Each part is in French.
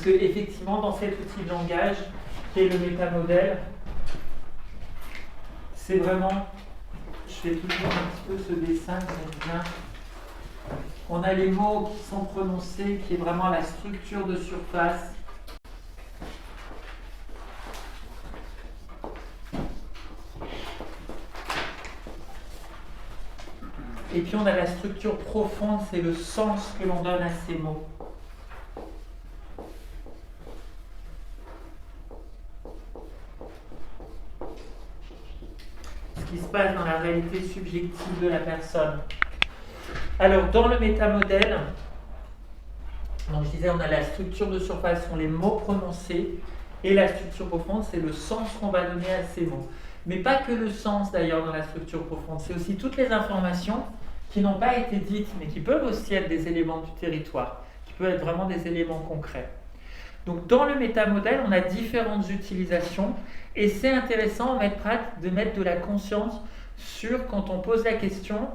que effectivement, dans cet outil de langage, qui est le métamodèle, c'est vraiment, je vais toujours un petit peu ce dessin, j'aime bien. On a les mots qui sont prononcés, qui est vraiment la structure de surface. Et puis on a la structure profonde, c'est le sens que l'on donne à ces mots. Ce qui se passe dans la réalité subjective de la personne. Alors, dans le métamodèle, donc je disais, on a la structure de surface, sont les mots prononcés, et la structure profonde, c'est le sens qu'on va donner à ces mots. Mais pas que le sens d'ailleurs dans la structure profonde, c'est aussi toutes les informations qui n'ont pas été dites, mais qui peuvent aussi être des éléments du territoire, qui peuvent être vraiment des éléments concrets. Donc dans le métamodèle, on a différentes utilisations, et c'est intéressant de mettre de la conscience sur, quand on pose la question,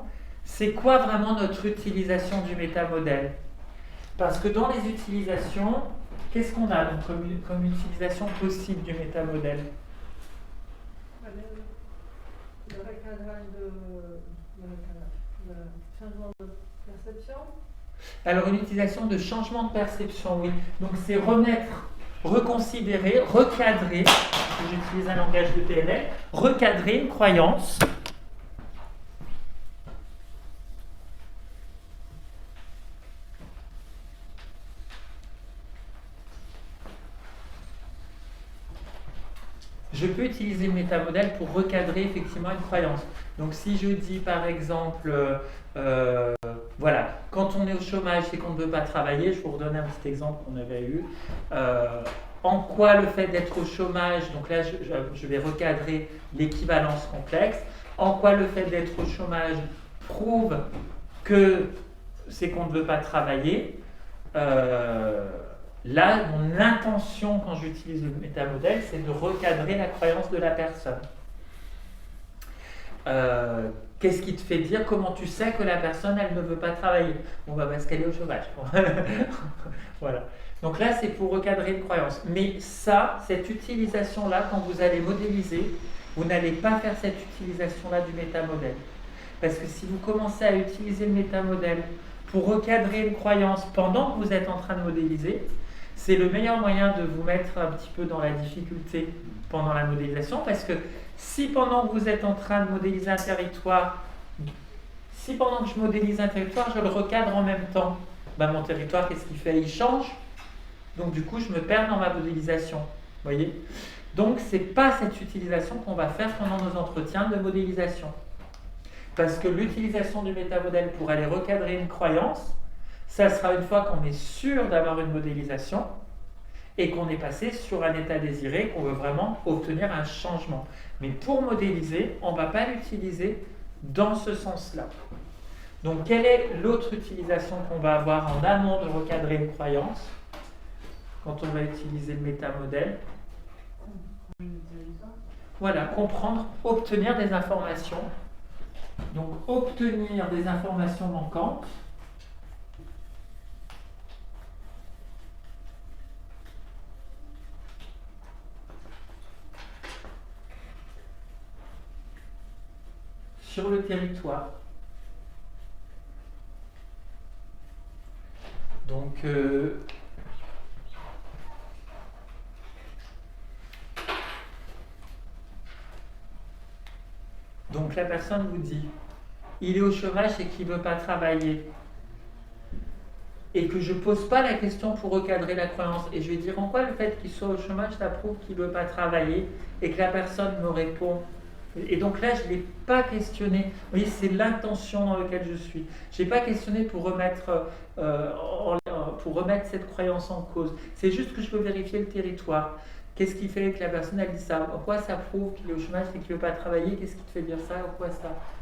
c'est quoi vraiment notre utilisation du métamodèle? Parce que dans les utilisations, qu'est-ce qu'on a donc comme utilisation possible du métamodèle? Le recadrage de changement de perception. Alors une utilisation de changement de perception, oui. Donc c'est remettre, reconsidérer, recadrer, j'utilise un langage de PNL, recadrer une croyance. Je peux utiliser le métamodèle pour recadrer effectivement une croyance. Donc si je dis par exemple, voilà, quand on est au chômage et qu'on ne veut pas travailler, je vous redonne un petit exemple qu'on avait eu, en quoi le fait d'être au chômage, donc là je vais recadrer l'équivalence complexe, en quoi le fait d'être au chômage prouve que c'est qu'on ne veut pas travailler. Là, mon intention quand j'utilise le métamodèle, c'est de recadrer la croyance de la personne. Qu'est-ce qui te fait dire, comment tu sais que la personne, elle ne veut pas travailler? Bon, bah parce qu'elle est au chômage. Voilà. Donc là, c'est pour recadrer une croyance. Mais ça, cette utilisation-là, quand vous allez modéliser, vous n'allez pas faire cette utilisation-là du métamodèle. Parce que si vous commencez à utiliser le métamodèle pour recadrer une croyance pendant que vous êtes en train de modéliser, c'est le meilleur moyen de vous mettre un petit peu dans la difficulté pendant la modélisation, parce que si pendant que vous êtes en train de modéliser un territoire, si pendant que je modélise un territoire, je le recadre en même temps, ben mon territoire, qu'est-ce qu'il fait? Il change. Donc du coup, je me perds dans ma modélisation. Vous voyez? Donc ce n'est pas cette utilisation qu'on va faire pendant nos entretiens de modélisation. Parce que l'utilisation du métamodèle pour aller recadrer une croyance, ça sera une fois qu'on est sûr d'avoir une modélisation et qu'on est passé sur un état désiré, qu'on veut vraiment obtenir un changement. Mais pour modéliser, on ne va pas l'utiliser dans ce sens-là. Donc, quelle est l'autre utilisation qu'on va avoir en amont de recadrer une croyance quand on va utiliser le métamodèle? Voilà, comprendre, obtenir des informations. Donc, obtenir des informations manquantes. Sur le territoire. Donc, la personne vous dit, il est au chômage et qu'il ne veut pas travailler. Et que je ne pose pas la question pour recadrer la croyance. Et je vais dire, en quoi le fait qu'il soit au chômage, ça prouve qu'il ne veut pas travailler, et que la personne me répond. Et donc là, je ne l'ai pas questionné. Vous voyez, c'est l'intention dans laquelle je suis. Je n'ai pas questionné pour remettre cette croyance en cause. C'est juste que je veux vérifier le territoire. Qu'est-ce qui fait que la personne, elle dit ça? En quoi ça prouve qu'il est au chômage et qu'il ne veut pas travailler? Qu'est-ce qui te fait dire ça? En quoi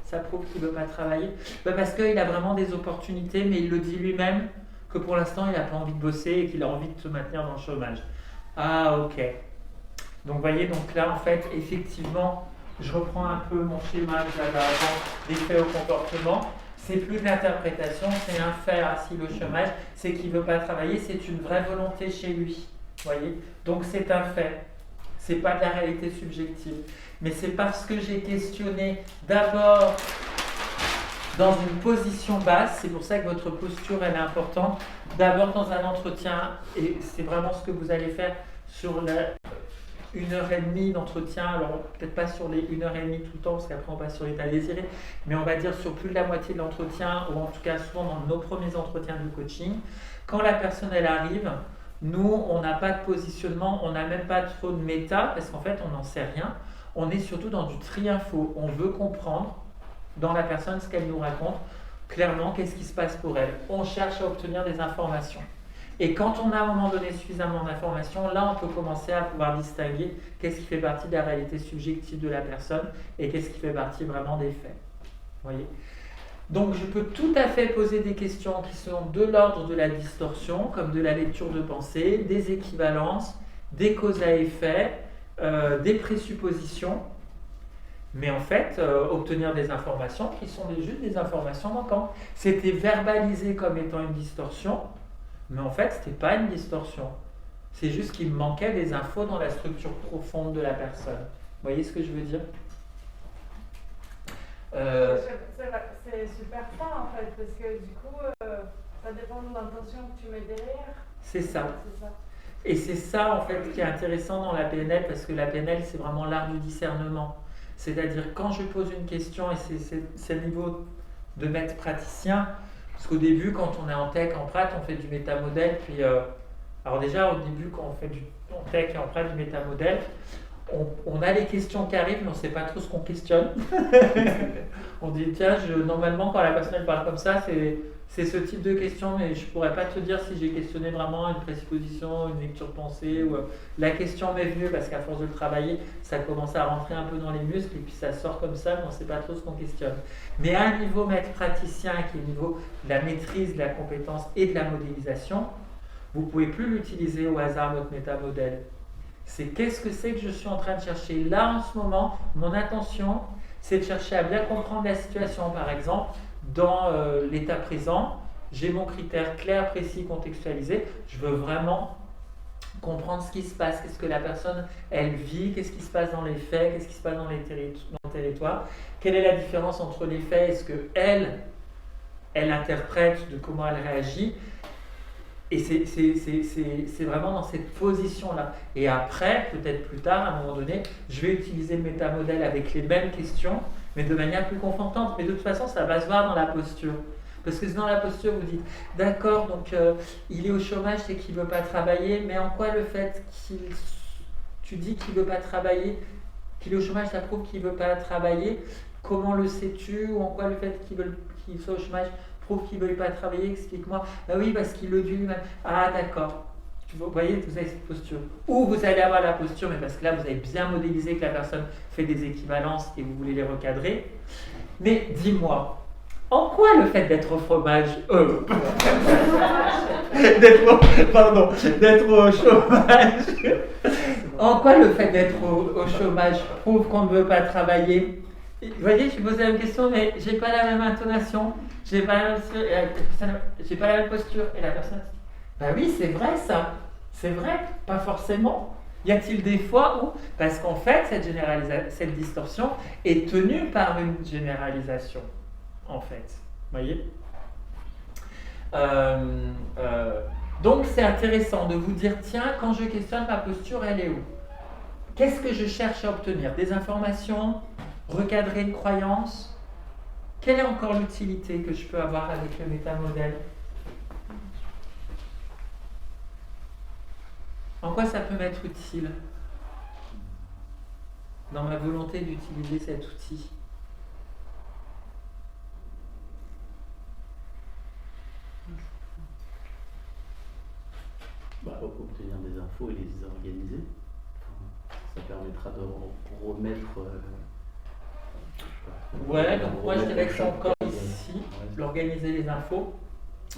ça prouve qu'il ne veut pas travailler? Parce qu'il a vraiment des opportunités, mais il le dit lui-même que pour l'instant, il n'a pas envie de bosser et qu'il a envie de se maintenir dans le chômage. Ah, ok. Donc, vous voyez, donc là, en fait, effectivement, je reprends un peu mon schéma que j'avais avant des faits au comportement. C'est plus de l'interprétation, c'est un fait assis au chômage, c'est qu'il ne veut pas travailler, c'est une vraie volonté chez lui. Voyez? Donc c'est un fait. C'est pas de la réalité subjective. Mais c'est parce que j'ai questionné d'abord dans une position basse, c'est pour ça que votre posture elle est importante. D'abord dans un entretien, et c'est vraiment ce que vous allez faire sur la 1h30 d'entretien, alors peut-être pas sur les 1h30 tout le temps, parce qu'après on passe sur l'état désiré, mais on va dire sur plus de la moitié de l'entretien, ou en tout cas souvent dans nos premiers entretiens de coaching. Quand la personne elle arrive, nous on n'a pas de positionnement, on n'a même pas trop de méta, parce qu'en fait on n'en sait rien. On est surtout dans du tri-info. On veut comprendre dans la personne ce qu'elle nous raconte, clairement qu'est-ce qui se passe pour elle. On cherche à obtenir des informations. Et quand on a à un moment donné suffisamment d'informations, là on peut commencer à pouvoir distinguer qu'est-ce qui fait partie de la réalité subjective de la personne et qu'est-ce qui fait partie vraiment des faits. Voyez ? Donc je peux tout à fait poser des questions qui sont de l'ordre de la distorsion, comme de la lecture de pensée, des équivalences, des causes à effet, des présuppositions, mais en fait, obtenir des informations qui sont juste des informations manquantes. C'était verbalisé comme étant une distorsion, mais en fait, ce n'était pas une distorsion. C'est juste qu'il manquait des infos dans la structure profonde de la personne. Vous voyez ce que je veux dire ? C'est super fin en fait, parce que du coup, ça dépend de l'intention que tu mets derrière. C'est ça. C'est ça. Et c'est ça en fait qui est intéressant dans la PNL, parce que la PNL c'est vraiment l'art du discernement. C'est-à-dire quand je pose une question, et c'est le niveau de maître praticien, parce qu'au début quand on est en tech, en prat, on fait du métamodèle, puis alors déjà au début quand on fait en tech et en prat du métamodèle, on a les questions qui arrivent, mais on ne sait pas trop ce qu'on questionne. On dit tiens, normalement quand la personne elle parle comme ça, c'est ce type de question, mais je ne pourrais pas te dire si j'ai questionné vraiment une présupposition, une lecture pensée, ou la question m'est venue parce qu'à force de le travailler, ça commence à rentrer un peu dans les muscles et puis ça sort comme ça, mais on ne sait pas trop ce qu'on questionne. Mais à un niveau maître praticien, qui est au niveau de la maîtrise, de la compétence et de la modélisation, vous ne pouvez plus l'utiliser au hasard votre métamodèle. C'est qu'est-ce que c'est que je suis en train de chercher là en ce moment. Mon attention, c'est de chercher à bien comprendre la situation. Par exemple, dans l'état présent, j'ai mon critère clair, précis, contextualisé. Je veux vraiment comprendre ce qui se passe, qu'est-ce que la personne, elle vit, qu'est-ce qui se passe dans les faits, qu'est-ce qui se passe dans le territoire. Quelle est la différence entre les faits, est-ce qu'elle interprète de comment elle réagit. Et c'est vraiment dans cette position-là. Et après, peut-être plus tard, à un moment donné, je vais utiliser le métamodèle avec les mêmes questions, mais de manière plus confrontante. Mais de toute façon, ça va se voir dans la posture. Parce que dans la posture, vous dites, d'accord, donc il est au chômage, c'est qu'il ne veut pas travailler, mais en quoi le fait tu dis qu'il ne veut pas travailler, qu'il est au chômage, ça prouve qu'il ne veut pas travailler. Comment le sais-tu? Ou en quoi le fait qu'il soit au chômage prouve qu'il ne veuille pas travailler? Explique-moi. Ben oui, parce qu'il le dit lui-même. Ah, d'accord. Vous voyez, vous avez cette posture. Ou vous allez avoir la posture, mais parce que là, vous avez bien modélisé que la personne fait des équivalences et vous voulez les recadrer. Mais dis-moi, en quoi le fait d'être au fromage, d'être au chômage, en quoi le fait d'être au chômage prouve qu'on ne veut pas travailler? Vous voyez, je pose la même question, mais j'ai pas la même intonation, j'ai pas la même posture. Et la personne dit, bah oui, c'est vrai ça, c'est vrai, pas forcément. Y a-t-il des fois où, parce qu'en fait, cette distorsion est tenue par une généralisation, en fait, vous voyez. Donc c'est intéressant de vous dire, tiens, quand je questionne ma posture, elle est où? Qu'est-ce que je cherche à obtenir? Des informations? Recadrer une croyance? Quelle est encore l'utilité que je peux avoir avec le métamodèle? En quoi ça peut m'être utile dans ma volonté d'utiliser cet outil? Pour obtenir des infos et les organiser. Ça permettra de remettre. Ouais, donc moi je dirais que c'est encore ici, l'organiser les infos.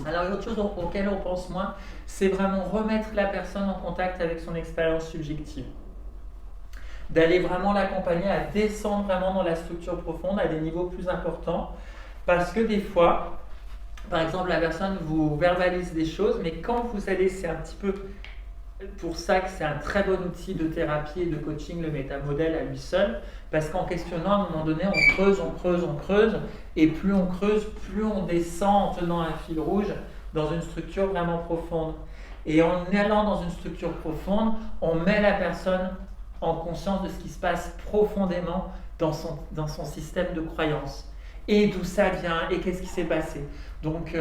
Alors une autre chose auquel on pense moins, c'est vraiment remettre la personne en contact avec son expérience subjective. D'aller vraiment l'accompagner à descendre vraiment dans la structure profonde, à des niveaux plus importants. Parce que des fois, par exemple, la personne vous verbalise des choses, mais quand vous allez, c'est un petit peu pour ça que c'est un très bon outil de thérapie et de coaching, le métamodèle à lui seul, parce qu'en questionnant, à un moment donné, on creuse, et plus on creuse, plus on descend en tenant un fil rouge dans une structure vraiment profonde. Et en allant dans une structure profonde, on met la personne en conscience de ce qui se passe profondément dans son système de croyance. Et d'où ça vient, et qu'est-ce qui s'est passé. Donc,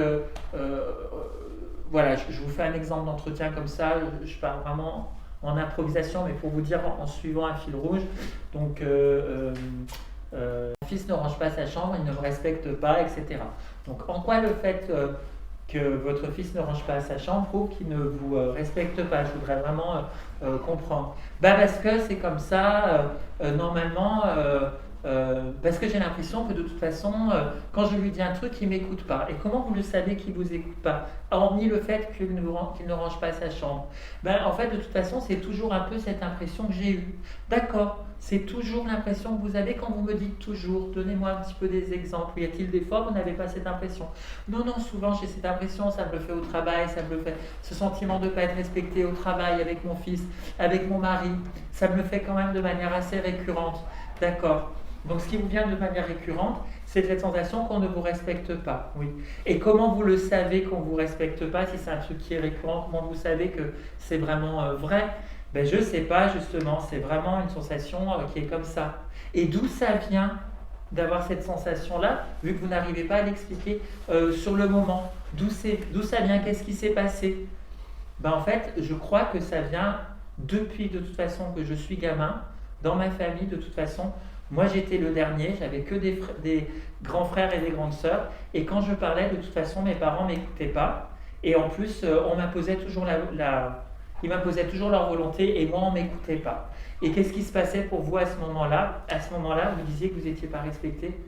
voilà, je vous fais un exemple d'entretien comme ça, je pars vraiment en improvisation, mais pour vous dire en suivant un fil rouge. Donc, mon fils ne range pas sa chambre, il ne me respecte pas, etc. Donc, en quoi le fait que votre fils ne range pas sa chambre prouve qu'il ne vous respecte pas? Je voudrais vraiment comprendre. Parce que c'est comme ça, normalement, parce que j'ai l'impression que de toute façon, quand je lui dis un truc, il ne m'écoute pas. Et comment vous le savez qu'il ne vous écoute pas? Hormis le fait qu'il ne range pas sa chambre. En fait, de toute façon, c'est toujours un peu cette impression que j'ai eue. D'accord, c'est toujours l'impression que vous avez quand vous me dites toujours. Donnez-moi un petit peu des exemples. Y a-t-il des fois où vous n'avez pas cette impression? Non, souvent j'ai cette impression, ça me le fait au travail, ça me le fait ce sentiment de ne pas être respecté au travail, avec mon fils, avec mon mari. Ça me le fait quand même de manière assez récurrente. D'accord. Donc ce qui vous vient de manière récurrente, c'est cette sensation qu'on ne vous respecte pas. Oui. Et comment vous le savez qu'on ne vous respecte pas, si c'est un truc qui est récurrent? Comment vous savez que c'est vraiment vrai? Je ne sais pas, justement, c'est vraiment une sensation qui est comme ça. Et d'où ça vient d'avoir cette sensation-là, vu que vous n'arrivez pas à l'expliquer sur le moment? D'où ça vient? Qu'est-ce qui s'est passé? En fait, je crois que ça vient depuis, de toute façon, que je suis gamin, dans ma famille, de toute façon. Moi, j'étais le dernier, j'avais que des grands frères et des grandes sœurs. Et quand je parlais, de toute façon, mes parents ne m'écoutaient pas. Et en plus, on m'imposait toujours ils m'imposaient toujours leur volonté et moi, on ne m'écoutait pas. Et qu'est-ce qui se passait pour vous à ce moment-là? À ce moment-là, vous disiez que vous n'étiez pas respecté,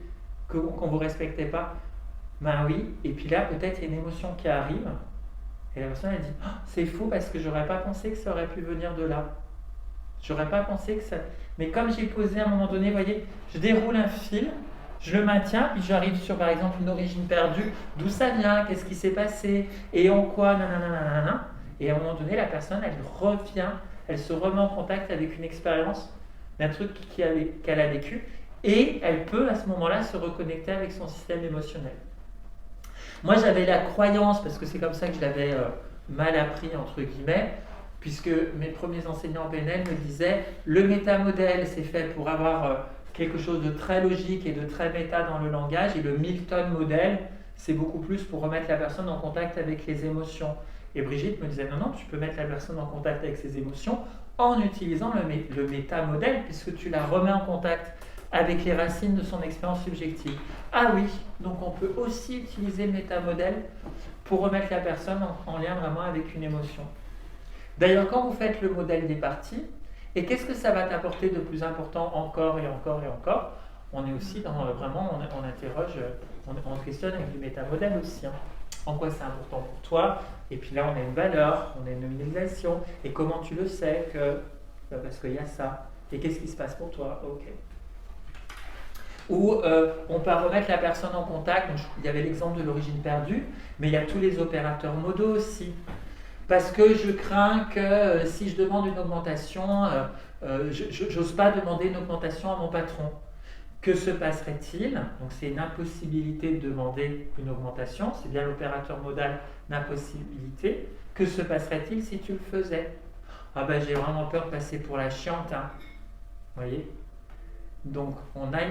qu'on ne vous respectait pas. Oui. Et puis là, peut-être, il y a une émotion qui arrive. Et la personne, elle dit, c'est fou parce que j'aurais pas pensé que ça aurait pu venir de là. J'aurais pas pensé que ça... Mais comme j'ai posé à un moment donné, vous voyez, je déroule un fil, je le maintiens, puis j'arrive sur, par exemple, une origine perdue. D'où ça vient? Qu'est-ce qui s'est passé? Et en quoi? Nanana. Et à un moment donné, la personne, elle revient, elle se remet en contact avec une expérience d'un truc qu'elle a vécu. Et elle peut, à ce moment-là, se reconnecter avec son système émotionnel. Moi, j'avais la croyance, parce que c'est comme ça que je l'avais mal appris, entre guillemets, puisque mes premiers enseignants en PNL me disaient le métamodèle, c'est fait pour avoir quelque chose de très logique et de très méta dans le langage, et le Milton modèle, c'est beaucoup plus pour remettre la personne en contact avec les émotions. Et Brigitte me disait non, tu peux mettre la personne en contact avec ses émotions en utilisant le métamodèle, puisque tu la remets en contact avec les racines de son expérience subjective. Ah oui, donc on peut aussi utiliser le métamodèle pour remettre la personne en lien vraiment avec une émotion. D'ailleurs, quand vous faites le modèle des parties, et qu'est-ce que ça va t'apporter de plus important encore et encore et encore? On est aussi dans vraiment, on interroge, on questionne avec du métamodèle aussi. En quoi c'est important pour toi? Et puis là, on a une valeur, on a une nominalisation. Et comment tu le sais que parce qu'il y a ça. Et qu'est-ce qui se passe pour toi? Ok. Ou on peut remettre la personne en contact. Donc, il y avait l'exemple de l'origine perdue, mais il y a tous les opérateurs modaux aussi. Parce que je crains que si je demande une augmentation, je n'ose pas demander une augmentation à mon patron. Que se passerait-il? Donc c'est une impossibilité de demander une augmentation, c'est bien l'opérateur modal d'impossibilité. Que se passerait-il si tu le faisais? J'ai vraiment peur de passer pour la chiante. Vous voyez? Donc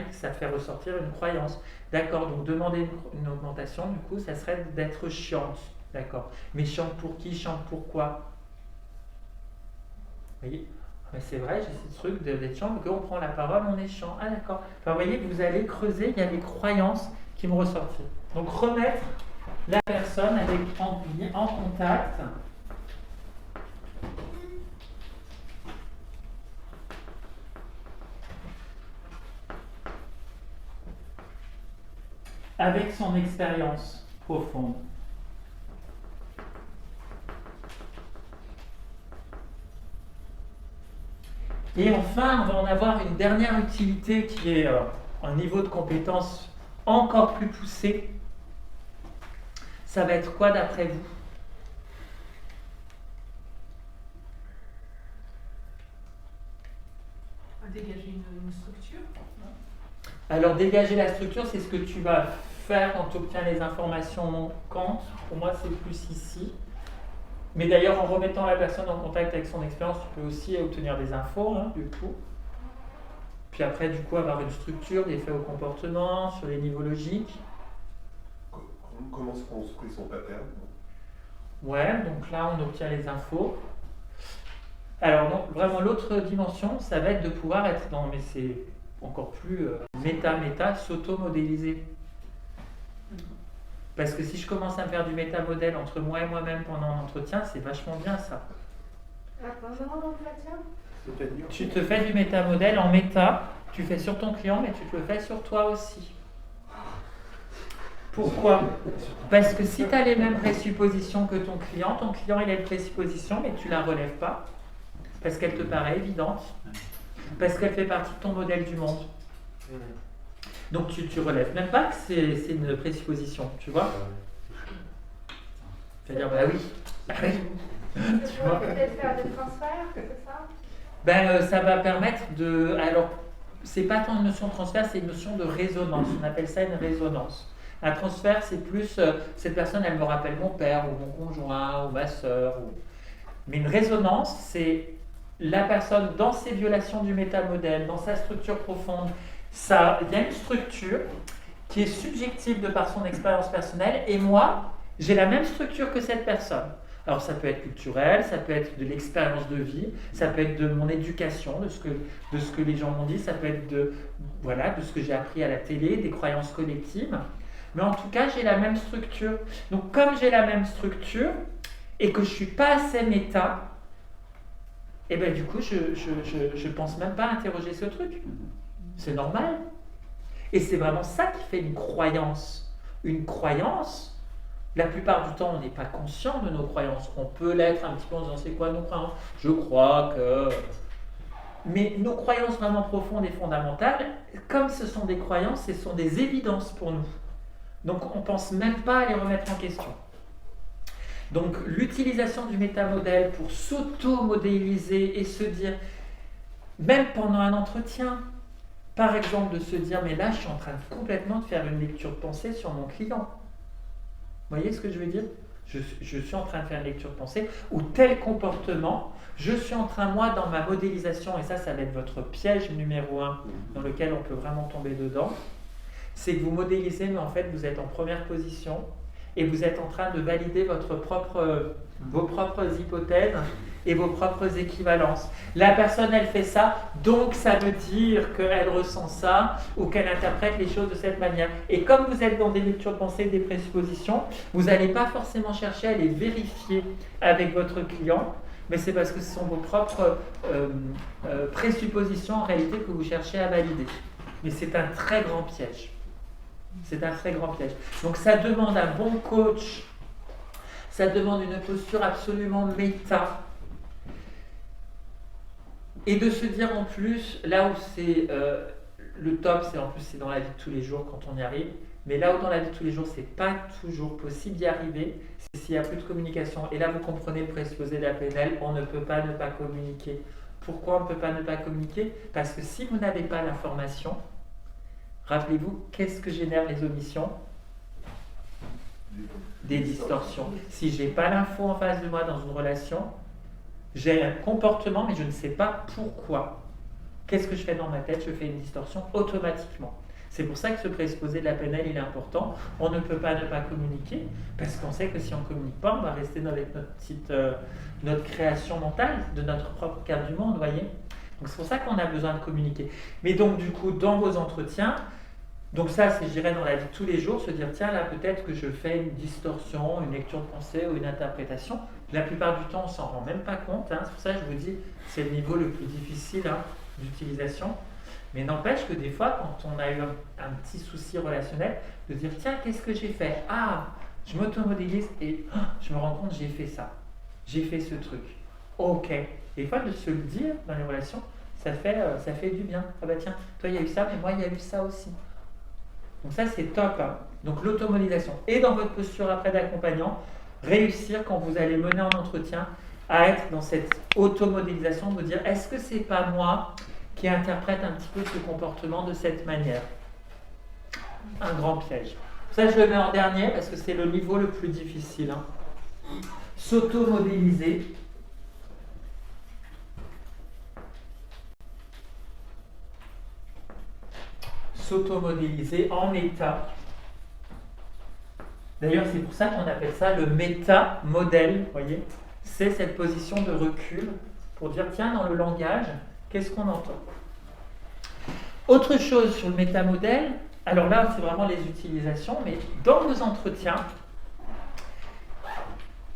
ça fait ressortir une croyance. D'accord, donc demander une augmentation, du coup, ça serait d'être chiante. D'accord. Mais chiante pour qui? Chiante pour quoi? Vous voyez? Mais c'est vrai, j'ai ce truc d'être chiant, qu'on prend la parole, on est chiant. Ah d'accord. Vous voyez que vous allez creuser, il y a des croyances qui vont ressortir. Donc remettre la personne en contact avec son expérience profonde. Et enfin, on va en avoir une dernière utilité qui est un niveau de compétence encore plus poussé. Ça va être quoi d'après vous? Alors dégager la structure, c'est ce que tu vas faire quand tu obtiens les informations manquantes. Pour moi, c'est plus ici. Mais d'ailleurs, en remettant la personne en contact avec son expérience, tu peux aussi obtenir des infos, hein, du coup. Puis après, du coup, avoir une structure, des faits au comportement, sur les niveaux logiques. Comment se construit son pattern? Ouais, donc là, on obtient les infos. Alors, non, vraiment, l'autre dimension, ça va être de pouvoir être dans, mais c'est encore plus méta, s'auto-modéliser. Parce que si je commence à me faire du méta-modèle entre moi et moi-même pendant l'entretien, c'est vachement bien ça. Pendant l'entretien? C'est-à-dire Tu te fais du méta-modèle en méta, tu fais sur ton client, mais tu te le fais sur toi aussi. Pourquoi? Parce que si tu as les mêmes présuppositions que ton client il a une présupposition, mais tu ne la relèves pas, parce qu'elle te paraît évidente, parce qu'elle fait partie de ton modèle du monde. Donc tu ne relèves même pas que c'est une présupposition, tu vois? C'est-à-dire, bah oui. Tu vois, peut-être faire des transferts, c'est ça? Ça va permettre de... Alors, c'est pas tant une notion de transfert, c'est une notion de résonance. On appelle ça une résonance. Un transfert, c'est plus, cette personne, elle me rappelle mon père, ou mon conjoint, ou ma sœur. Mais une résonance, c'est la personne dans ses violations du métamodèle, dans sa structure profonde. Il y a une structure qui est subjective de par son expérience personnelle, et moi, j'ai la même structure que cette personne. Alors ça peut être culturel, ça peut être de l'expérience de vie, ça peut être de mon éducation, de ce que les gens m'ont dit, ça peut être de ce que j'ai appris à la télé, des croyances collectives. Mais en tout cas, j'ai la même structure. Donc comme j'ai la même structure et que je ne suis pas assez méta, et bien du coup, je ne pense même pas interroger ce truc. C'est normal. Et c'est vraiment ça qui fait une croyance. Une croyance, la plupart du temps, on n'est pas conscient de nos croyances. On peut l'être un petit peu en disant, c'est quoi nos croyances? Je crois que... Mais nos croyances vraiment profondes et fondamentales, comme ce sont des croyances, ce sont des évidences pour nous. Donc on ne pense même pas à les remettre en question. Donc l'utilisation du métamodèle pour s'auto-modéliser et se dire, même pendant un entretien, par exemple de se dire, mais là je suis en train de complètement de faire une lecture de pensée sur mon client. Vous voyez ce que je veux dire? Je suis en train de faire une lecture de pensée, ou tel comportement, je suis en train, moi, dans ma modélisation, et ça va être votre piège numéro 1, dans lequel on peut vraiment tomber dedans, c'est que vous modélisez, mais en fait, vous êtes en première position, et vous êtes en train de valider vos propres hypothèses et vos propres équivalences. La personne, elle fait ça, donc ça veut dire qu'elle ressent ça ou qu'elle interprète les choses de cette manière. Et comme vous êtes dans des lectures de pensée, des présuppositions, vous n'allez pas forcément chercher à les vérifier avec votre client, mais c'est parce que ce sont vos propres présuppositions en réalité que vous cherchez à valider. Mais c'est un très grand piège. C'est un très grand piège. Donc ça demande un bon coach, ça demande une posture absolument méta. Et de se dire en plus, là où c'est le top, c'est dans la vie de tous les jours quand on y arrive, mais là où dans la vie de tous les jours, c'est pas toujours possible d'y arriver, c'est s'il n'y a plus de communication. Et là, vous comprenez le présupposé de la PNL, on ne peut pas ne pas communiquer. Pourquoi on ne peut pas ne pas communiquer? Parce que si vous n'avez pas l'information, rappelez-vous, qu'est-ce que génère les omissions? Des distorsions. Si je n'ai pas l'info en face de moi dans une relation, j'ai un comportement, mais je ne sais pas pourquoi. Qu'est-ce que je fais dans ma tête? Je fais une distorsion automatiquement. C'est pour ça que ce présupposé de la PNL, il est important. On ne peut pas ne pas communiquer, parce qu'on sait que si on ne communique pas, on va rester avec notre création mentale, de notre propre carte du monde, vous voyez. Donc c'est pour ça qu'on a besoin de communiquer. Mais donc du coup, dans vos entretiens, donc ça, c'est, je dirais, dans la vie de tous les jours, se dire, tiens, là, peut-être que je fais une distorsion, une lecture de pensée ou une interprétation. La plupart du temps, on ne s'en rend même pas compte. Hein. C'est pour ça que je vous dis, c'est le niveau le plus difficile d'utilisation. Mais n'empêche que des fois, quand on a eu un petit souci relationnel, de dire, tiens, qu'est-ce que j'ai fait? Ah, je m'automodélise et je me rends compte, j'ai fait ça. J'ai fait ce truc. Ok. Des fois, de se le dire dans les relations, ça fait du bien. Ah bah tiens, toi, il y a eu ça, mais moi, il y a eu ça aussi. Donc ça, c'est top. Hein. Donc l'automodélisation. Et dans votre posture après d'accompagnant, réussir quand vous allez mener un entretien à être dans cette automodélisation, de vous dire, est-ce que c'est pas moi qui interprète un petit peu ce comportement de cette manière? un grand piège. Ça, je le mets en dernier parce que c'est le niveau le plus difficile. Hein. S'auto-modéliser. S'auto-modéliser en méta. D'ailleurs, c'est pour ça qu'on appelle ça le méta-modèle, vous voyez. C'est cette position de recul pour dire, tiens, dans le langage, qu'est-ce qu'on entend? Autre chose sur le métamodèle, alors là, c'est vraiment les utilisations, mais dans vos entretiens,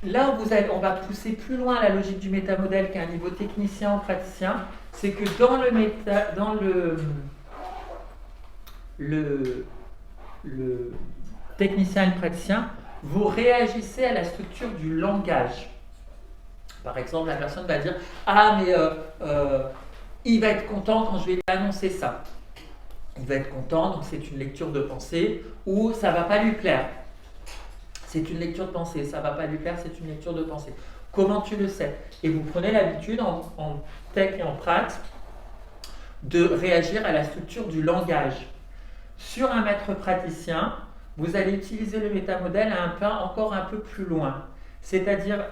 là où on va pousser plus loin la logique du métamodèle qu'à un niveau technicien ou praticien, c'est que dans le technicien et le praticien, vous réagissez à la structure du langage. Par exemple, la personne va dire « Ah, mais il va être content quand je vais lui annoncer ça. » Il va être content, donc c'est une lecture de pensée, ou ça ne va pas lui plaire. C'est une lecture de pensée, ça ne va pas lui plaire, c'est une lecture de pensée. Comment tu le sais? Et vous prenez l'habitude, en tech et en pratique, de réagir à la structure du langage. Sur un maître praticien, vous allez utiliser le métamodèle encore un peu plus loin. C'est-à-dire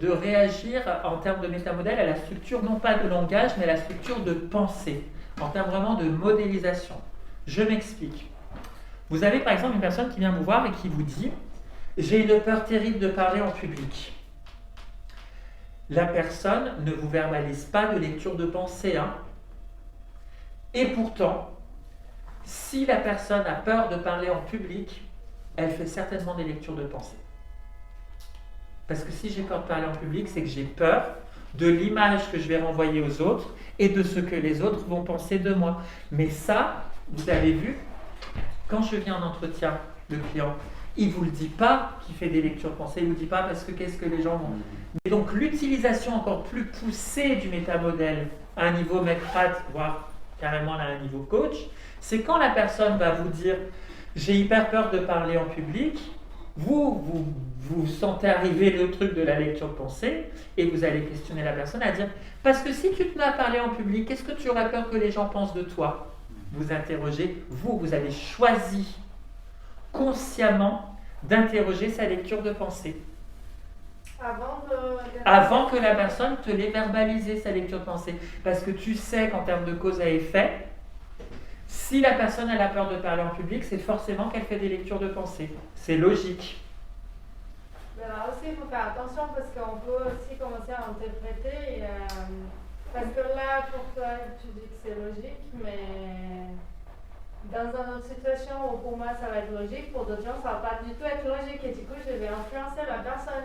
de réagir en termes de métamodèle à la structure, non pas de langage, mais à la structure de pensée, en termes vraiment de modélisation. Je m'explique. Vous avez par exemple une personne qui vient vous voir et qui vous dit « J'ai une peur terrible de parler en public ». La personne ne vous verbalise pas de lecture de pensée. Hein. Et pourtant, si la personne a peur de parler en public, elle fait certainement des lectures de pensée. Parce que si j'ai peur de parler en public, c'est que j'ai peur de l'image que je vais renvoyer aux autres et de ce que les autres vont penser de moi. Mais ça, vous avez vu, quand je viens en entretien, le client, il ne vous le dit pas qu'il fait des lectures de pensée, il ne vous dit pas parce que qu'est-ce que les gens vont... Mais donc l'utilisation encore plus poussée du métamodèle à un niveau maître-prat, voire carrément à un niveau coach, c'est quand la personne va vous dire « j'ai hyper peur de parler en public », vous sentez arriver le truc de la lecture de pensée et vous allez questionner la personne à dire « parce que si tu te mets à parler en public, qu'est-ce que tu aurais peur que les gens pensent de toi ?» Vous interrogez, vous avez choisi consciemment d'interroger sa lecture de pensée. Avant que la personne te l'ait verbalisé, sa lecture de pensée. Parce que tu sais qu'en termes de cause à effet, si la personne elle a peur de parler en public, c'est forcément qu'elle fait des lectures de pensée. C'est logique. Mais là aussi, il faut faire attention parce qu'on peut aussi commencer à interpréter. Parce que là, pour toi, tu dis que c'est logique, mais dans une autre situation où pour moi ça va être logique, pour d'autres gens ça va pas du tout être logique et du coup je vais influencer la personne.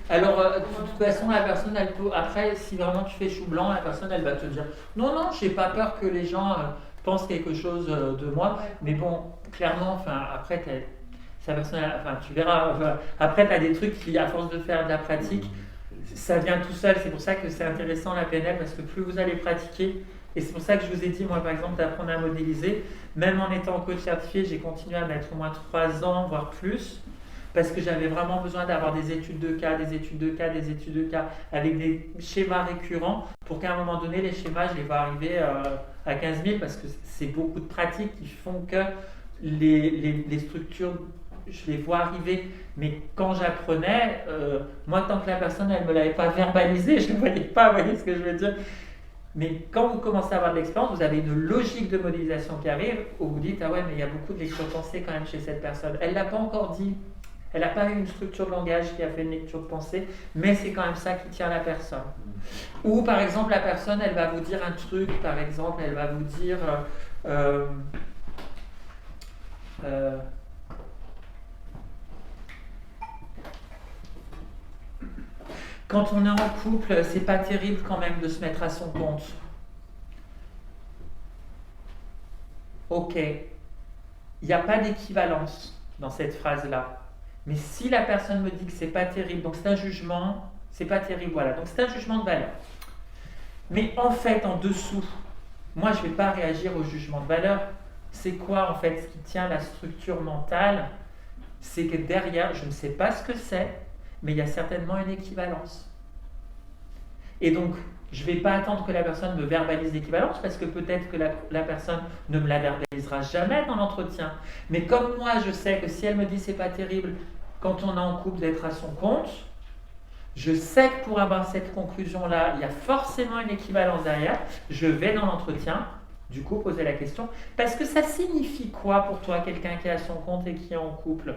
Alors de toute façon la personne elle peut, après si vraiment tu fais chou blanc, la personne elle va te dire non j'ai pas peur que les gens pensent quelque chose de moi, ouais. Mais bon clairement après sa personne, tu verras, après tu as des trucs qui à force de faire de la pratique, ça vient tout seul, c'est pour ça que c'est intéressant la PNL parce que plus vous allez pratiquer. Et c'est pour ça que je vous ai dit, moi par exemple, d'apprendre à modéliser, même en étant coach certifié, j'ai continué à mettre au moins 3 ans, voire plus, parce que j'avais vraiment besoin d'avoir des études de cas, avec des schémas récurrents, pour qu'à un moment donné, les schémas, je les vois arriver à 15 000, parce que c'est beaucoup de pratiques qui font que les structures, je les vois arriver. Mais quand j'apprenais, moi tant que la personne, elle ne me l'avait pas verbalisé, je ne le voyais pas, vous voyez ce que je veux dire? Mais quand vous commencez à avoir de l'expérience, vous avez une logique de modélisation qui arrive où vous dites « Ah ouais, mais il y a beaucoup de lecture de pensée quand même chez cette personne. » Elle ne l'a pas encore dit, elle n'a pas eu une structure de langage qui a fait une lecture de pensée, mais c'est quand même ça qui tient la personne. Ou par exemple, la personne, elle va vous dire un truc, par exemple, elle va vous dire quand on est en couple, c'est pas terrible quand même de se mettre à son compte. Ok, il n'y a pas d'équivalence dans cette phrase-là. Mais si la personne me dit que c'est pas terrible, donc c'est un jugement, c'est pas terrible, voilà. Donc c'est un jugement de valeur. Mais en fait, en dessous, moi je ne vais pas réagir au jugement de valeur. C'est quoi en fait ce qui tient la structure mentale? C'est que derrière, je ne sais pas ce que c'est, mais il y a certainement une équivalence. Et donc, Je ne vais pas attendre que la personne me verbalise l'équivalence parce que peut-être que la personne ne me la verbalisera jamais dans l'entretien. Mais comme moi, je sais que si elle me dit c'est pas terrible quand on est en couple d'être à son compte, je sais que pour avoir cette conclusion-là, il y a forcément une équivalence derrière. Je vais dans l'entretien, du coup, poser la question. Parce que ça signifie quoi pour toi, quelqu'un qui est à son compte et qui est en couple ?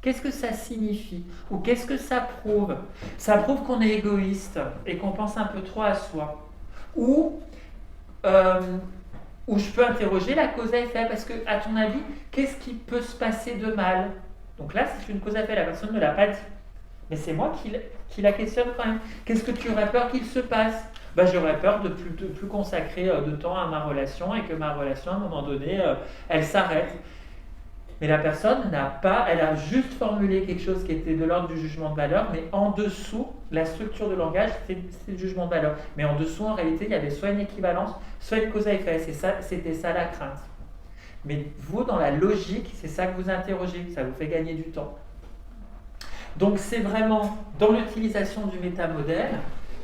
Qu'est-ce que ça signifie ? Ou qu'est-ce que ça prouve ? Ça prouve qu'on est égoïste et qu'on pense un peu trop à soi. Ou je peux interroger la cause à effet, parce que, à ton avis, qu'est-ce qui peut se passer de mal ? Donc là, c'est une cause à effet, la personne ne l'a pas dit. Mais c'est moi qui la questionne quand même. Qu'est-ce que tu aurais peur qu'il se passe ? J'aurais peur de plus consacrer de temps à ma relation et que ma relation, à un moment donné, elle s'arrête. Mais la personne elle a juste formulé quelque chose qui était de l'ordre du jugement de valeur, mais en dessous, la structure de langage, c'était le jugement de valeur. Mais en dessous, en réalité, il y avait soit une équivalence, soit une cause à effet. C'était ça la crainte. Mais vous, dans la logique, c'est ça que vous interrogez, ça vous fait gagner du temps. Donc c'est vraiment, dans l'utilisation du métamodèle,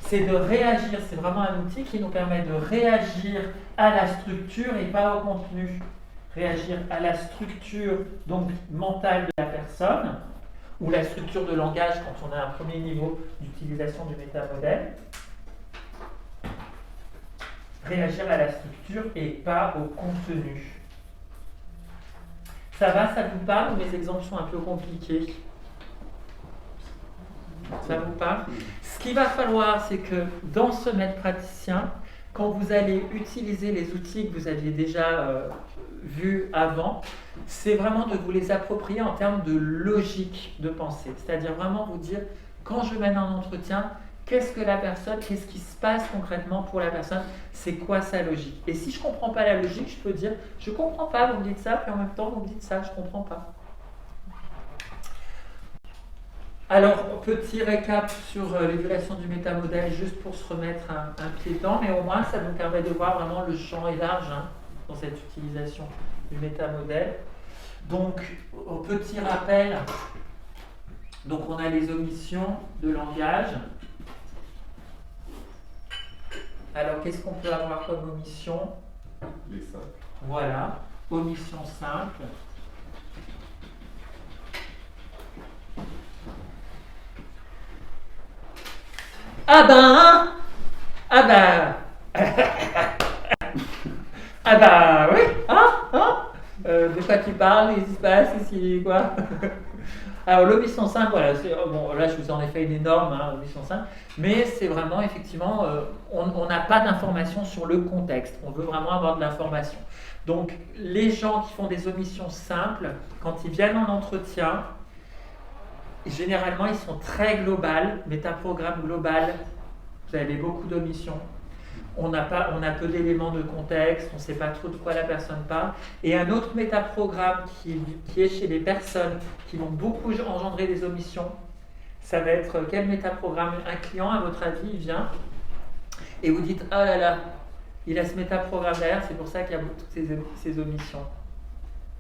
c'est de réagir, c'est vraiment un outil qui nous permet de réagir à la structure et pas au contenu. Réagir à la structure donc mentale de la personne, ou la structure de langage quand on a un premier niveau d'utilisation du métamodèle. Réagir à la structure et pas au contenu. Ça va, ça vous parle, ou mes exemples sont un peu compliqués ? Ça vous parle ? Ce qu'il va falloir, c'est que dans ce maître praticien, quand vous allez utiliser les outils que vous aviez déjà vus avant, c'est vraiment de vous les approprier en termes de logique de pensée. C'est-à-dire vraiment vous dire, quand je mène un entretien, qu'est-ce qui se passe concrètement pour la personne, c'est quoi sa logique. Et si je ne comprends pas la logique, je peux dire, je ne comprends pas, vous me dites ça, puis en même temps vous me dites ça, je ne comprends pas. Alors, petit récap sur l'évaluation du métamodèle, juste pour se remettre un pied dedans, mais au moins ça nous permet de voir vraiment le champ est large dans cette utilisation du métamodèle. Donc, au petit rappel, donc on a les omissions de langage. Alors, qu'est-ce qu'on peut avoir comme omission ? Les simples. Voilà, omission simple. Ah bah oui, de quoi tu parles, qu'est-ce qui se passe ici, quoi. Alors l'omission simple, voilà, bon là je vous en ai fait une énorme omission simple, mais c'est vraiment effectivement, on n'a pas d'informations sur le contexte, on veut vraiment avoir de l'information. Donc les gens qui font des omissions simples, quand ils viennent en entretien, généralement, ils sont très globales, métaprogramme global, vous avez beaucoup d'omissions. On a peu d'éléments de contexte, on ne sait pas trop de quoi la personne parle. Et un autre métaprogramme qui est chez les personnes qui vont beaucoup engendrer des omissions, ça va être quel métaprogramme ? Un client, à votre avis, il vient et vous dites « Oh là là, il a ce métaprogramme derrière, c'est pour ça qu'il y a toutes ces omissions. »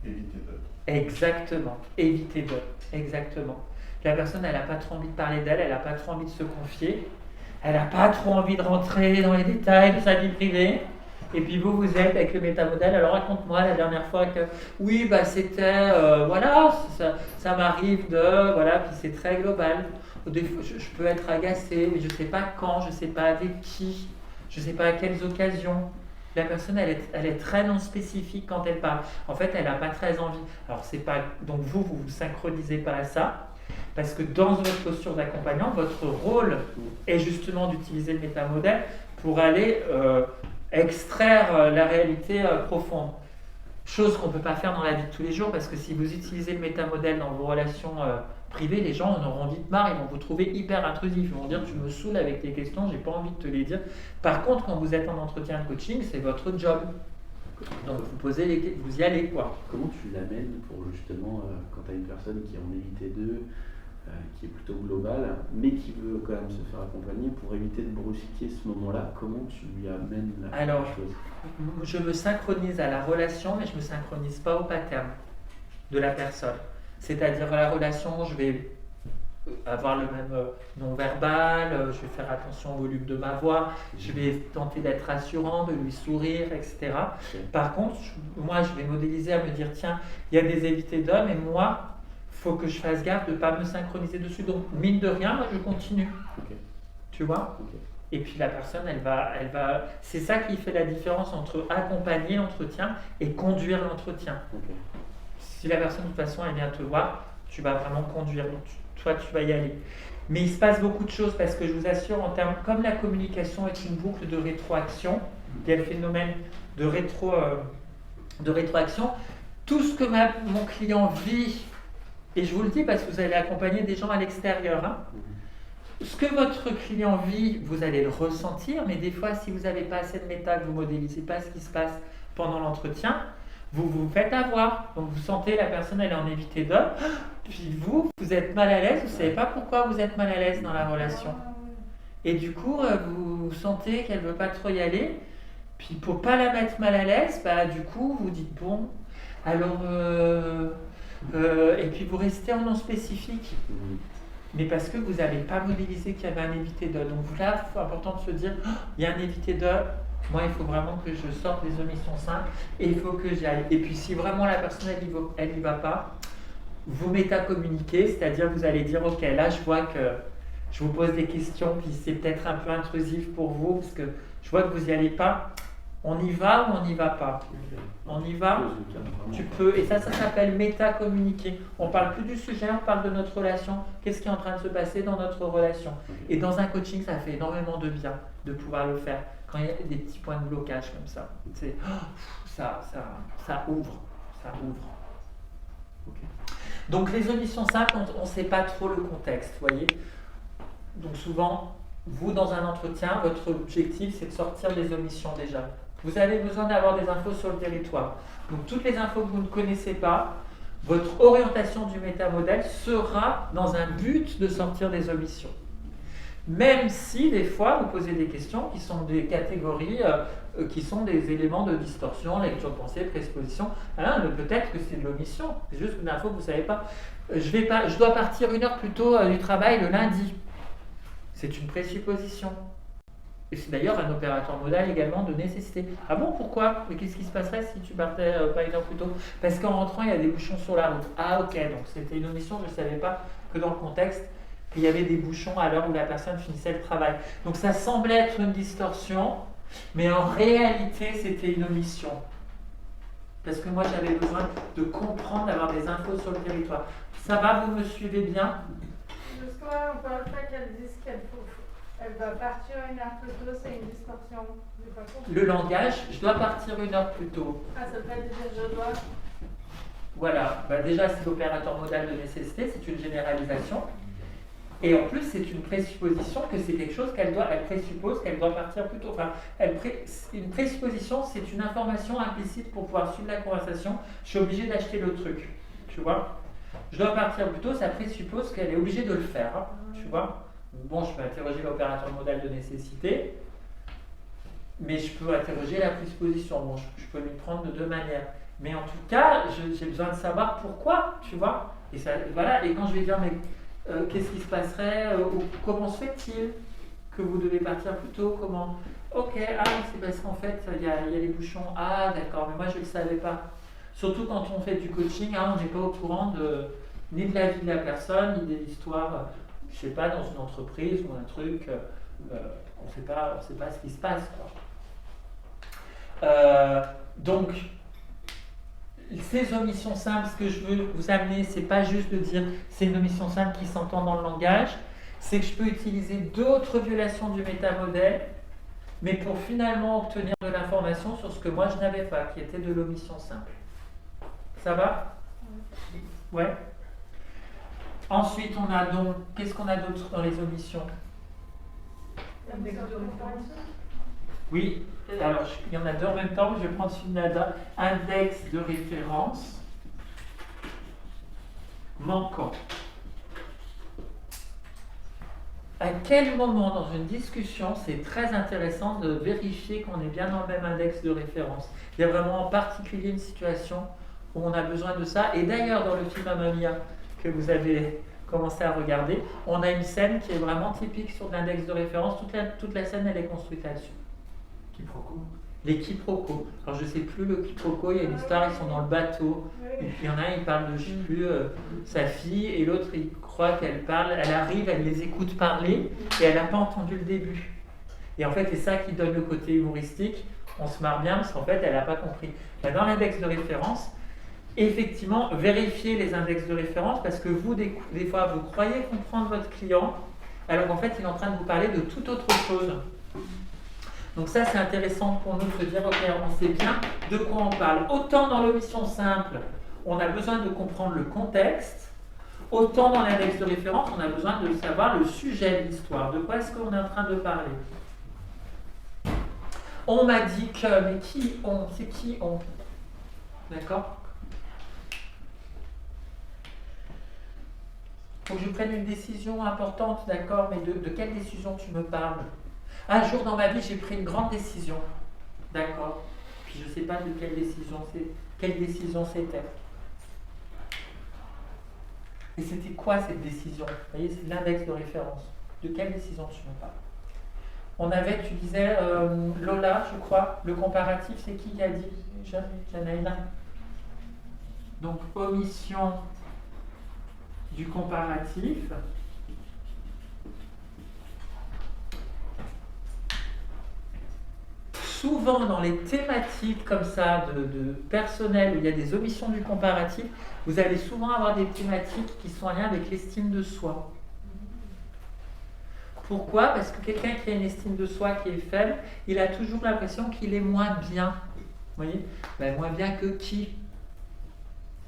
Éviter de. Exactement, éviter de, exactement. La personne, elle n'a pas trop envie de parler d'elle, elle n'a pas trop envie de se confier, elle n'a pas trop envie de rentrer dans les détails de sa vie privée. Et puis vous êtes avec le métamodèle, alors raconte-moi la dernière fois que oui, c'était, voilà, ça m'arrive de, voilà, puis c'est très global. Des fois, je peux être agacée, mais je ne sais pas quand, je ne sais pas avec qui, je ne sais pas à quelles occasions. La personne, elle est très non spécifique quand elle parle. En fait, elle n'a pas très envie. Alors, c'est pas, donc vous vous synchronisez pas à ça, parce que dans votre posture d'accompagnant, votre rôle est justement d'utiliser le métamodèle pour aller extraire la réalité profonde. Chose qu'on ne peut pas faire dans la vie de tous les jours, parce que si vous utilisez le métamodèle dans vos relations privées, les gens en auront vite marre, ils vont vous trouver hyper intrusif, ils vont dire tu me saoules avec tes questions, j'ai pas envie de te les dire. Par contre, quand vous êtes en entretien de coaching, c'est votre job. Donc vous y allez quoi. Comment tu l'amènes pour justement, quand tu as une personne qui est en évité d'eux, qui est plutôt globale, mais qui veut quand même se faire accompagner, pour éviter de brusquer ce moment-là, comment tu lui amènes la chose ? Je me synchronise à la relation, mais je ne me synchronise pas au pattern de la personne. C'est-à-dire la relation, je vais avoir le même non-verbal, je vais faire attention au volume de ma voix, je vais tenter d'être rassurant, de lui sourire, etc. Ok. Par contre, moi, je vais modéliser à me dire, tiens, il y a des invités d'hommes et moi, il faut que je fasse gaffe de ne pas me synchroniser dessus. Donc, mine de rien, moi, je continue. Ok. Tu vois? Ok. Et puis la personne, elle va, c'est ça qui fait la différence entre accompagner l'entretien et conduire l'entretien. Ok. Si la personne de toute façon elle vient te voir, tu vas vraiment conduire. Donc, toi, tu vas y aller. Mais il se passe beaucoup de choses parce que je vous assure, en termes, comme la communication est une boucle de rétroaction, il y a le phénomène de rétroaction. Tout ce que mon client vit, et je vous le dis parce que vous allez accompagner des gens à l'extérieur, hein, ce que votre client vit, vous allez le ressentir, mais des fois, si vous n'avez pas assez de méta, que vous ne modélisez pas ce qui se passe pendant l'entretien, vous vous faites avoir. Donc vous sentez la personne, elle est en évité d'homme, puis vous êtes mal à l'aise, vous ne savez pas pourquoi vous êtes mal à l'aise dans la relation. Et du coup, vous sentez qu'elle ne veut pas trop y aller, puis pour ne pas la mettre mal à l'aise, du coup, vous dites bon, alors, et puis vous restez en non spécifique. Mais parce que vous n'avez pas modélisé qu'il y avait un évité d'eux. Donc là, c'est important de se dire, il y a un évité d'eux, moi il faut vraiment que je sorte des omissions simples et il faut que j'y aille. Et puis si vraiment la personne elle y va pas, vous métacommuniquez, c'est-à-dire vous allez dire, ok, là je vois que je vous pose des questions, puis c'est peut-être un peu intrusif pour vous, parce que je vois que vous n'y allez pas. On y va ou on n'y va pas? On y va? Tu peux, et ça s'appelle métacommuniquer. On parle plus du sujet, on parle de notre relation. Qu'est-ce qui est en train de se passer dans notre relation? Et dans un coaching, ça fait énormément de bien de pouvoir le faire. Quand il y a des petits points de blocage comme ça, ça ouvre. Ça ouvre. Okay. Donc les omissions simples, on ne sait pas trop le contexte, vous voyez. Donc souvent, vous dans un entretien, votre objectif c'est de sortir des omissions déjà. Vous avez besoin d'avoir des infos sur le territoire. Donc toutes les infos que vous ne connaissez pas, votre orientation du métamodèle sera dans un but de sortir des omissions. Même si des fois vous posez des questions qui sont des catégories, qui sont des éléments de distorsion, lecture de pensée, présupposition. Hein, peut-être que c'est de l'omission, c'est juste une info que vous ne savez pas. Je dois partir 1 heure plus tôt du travail le lundi. C'est une présupposition. Et c'est d'ailleurs un opérateur modal également de nécessité. Ah bon, pourquoi? Mais qu'est-ce qui se passerait si tu partais pas 1 heure plus tôt? Parce qu'en rentrant, il y a des bouchons sur la route. Ah ok, donc c'était une omission, je ne savais pas que dans le contexte, qu'il y avait des bouchons à l'heure où la personne finissait le travail. Donc ça semblait être une distorsion, mais en réalité, c'était une omission. Parce que moi, j'avais besoin de comprendre, d'avoir des infos sur le territoire. Ça va, vous me suivez bien? Jusqu'à on parle pas qu'elle dise qu'elle va partir 1 heure plus tôt, c'est une distorsion. Le langage, je dois partir 1 heure plus tôt. Ah, ça peut dire je dois. Voilà, déjà c'est l'opérateur modal de nécessité, c'est une généralisation. Et en plus, c'est une présupposition que c'est quelque chose elle présuppose qu'elle doit partir plus tôt. Enfin, une présupposition, c'est une information implicite pour pouvoir suivre la conversation. Je suis obligé d'acheter le truc, tu vois. Je dois partir plus tôt, ça présuppose qu'elle est obligée de le faire, hein, tu vois. Bon, je peux interroger l'opérateur modal de nécessité, mais je peux interroger la présupposition. Bon, je peux lui prendre de 2 manières. Mais en tout cas, j'ai besoin de savoir pourquoi, tu vois. Et ça, voilà. Et quand je vais dire, mais qu'est-ce qui se passerait, comment se fait-il que vous devez partir plus tôt, comment? Ok, c'est parce qu'en fait, il y a les bouchons. Ah, d'accord, mais moi je ne le savais pas. Surtout quand on fait du coaching, on n'est pas au courant ni de la vie de la personne, ni de l'histoire, je ne sais pas, dans une entreprise ou un truc, on ne sait pas ce qui se passe, quoi. Donc, ces omissions simples, ce que je veux vous amener, c'est pas juste de dire c'est une omission simple qui s'entend dans le langage, c'est que je peux utiliser d'autres violations du métamodèle, mais pour finalement obtenir de l'information sur ce que moi je n'avais pas, qui était de l'omission simple. Ça va? Ouais. Ensuite, on a donc, qu'est-ce qu'on a d'autre dans les omissions? Oui, alors il y en a 2 en même temps, je vais prendre celui-là. Index de référence manquant. À quel moment dans une discussion, c'est très intéressant de vérifier qu'on est bien dans le même index de référence. Il y a vraiment en particulier une situation où on a besoin de ça. Et d'ailleurs, dans le film Mamma Mia que vous avez commencez à regarder. On a une scène qui est vraiment typique sur l'index de référence. Toute la scène, elle est construite là-dessus. Quiproquo. Les quiproquos. Alors je sais plus le quiproquo, il y a une histoire, ils sont dans le bateau. Et puis il y en a un, il parle de, je sais plus, sa fille, et l'autre, il croit qu'elle parle. Elle arrive, elle les écoute parler, et elle n'a pas entendu le début. Et en fait, c'est ça qui donne le côté humoristique. On se marre bien parce qu'en fait, elle n'a pas compris. Dans l'index de référence, effectivement, vérifiez les index de référence parce que vous, des fois, vous croyez comprendre votre client, alors qu'en fait, il est en train de vous parler de toute autre chose. Donc ça, c'est intéressant pour nous de se dire, ok, on sait bien de quoi on parle. Autant dans l'omission simple, on a besoin de comprendre le contexte, autant dans l'index de référence, on a besoin de savoir le sujet de l'histoire, de quoi est-ce qu'on est en train de parler. On m'a dit que, mais qui on? C'est qui on? D'accord? Faut que je prenne une décision importante, d'accord, mais de quelle décision tu me parles? Un jour dans ma vie, j'ai pris une grande décision, d'accord, puis je ne sais pas de quelle décision c'était. Et c'était quoi cette décision? Vous voyez, c'est l'index de référence. De quelle décision tu me parles? On avait, tu disais, Lola, je crois, le comparatif, c'est qui a dit? Janaïna. Donc, omission du comparatif. Souvent, dans les thématiques comme ça, de personnel, où il y a des omissions du comparatif, vous allez souvent avoir des thématiques qui sont en lien avec l'estime de soi. Pourquoi? Parce que quelqu'un qui a une estime de soi qui est faible, il a toujours l'impression qu'il est moins bien. Vous voyez? Moins bien que qui?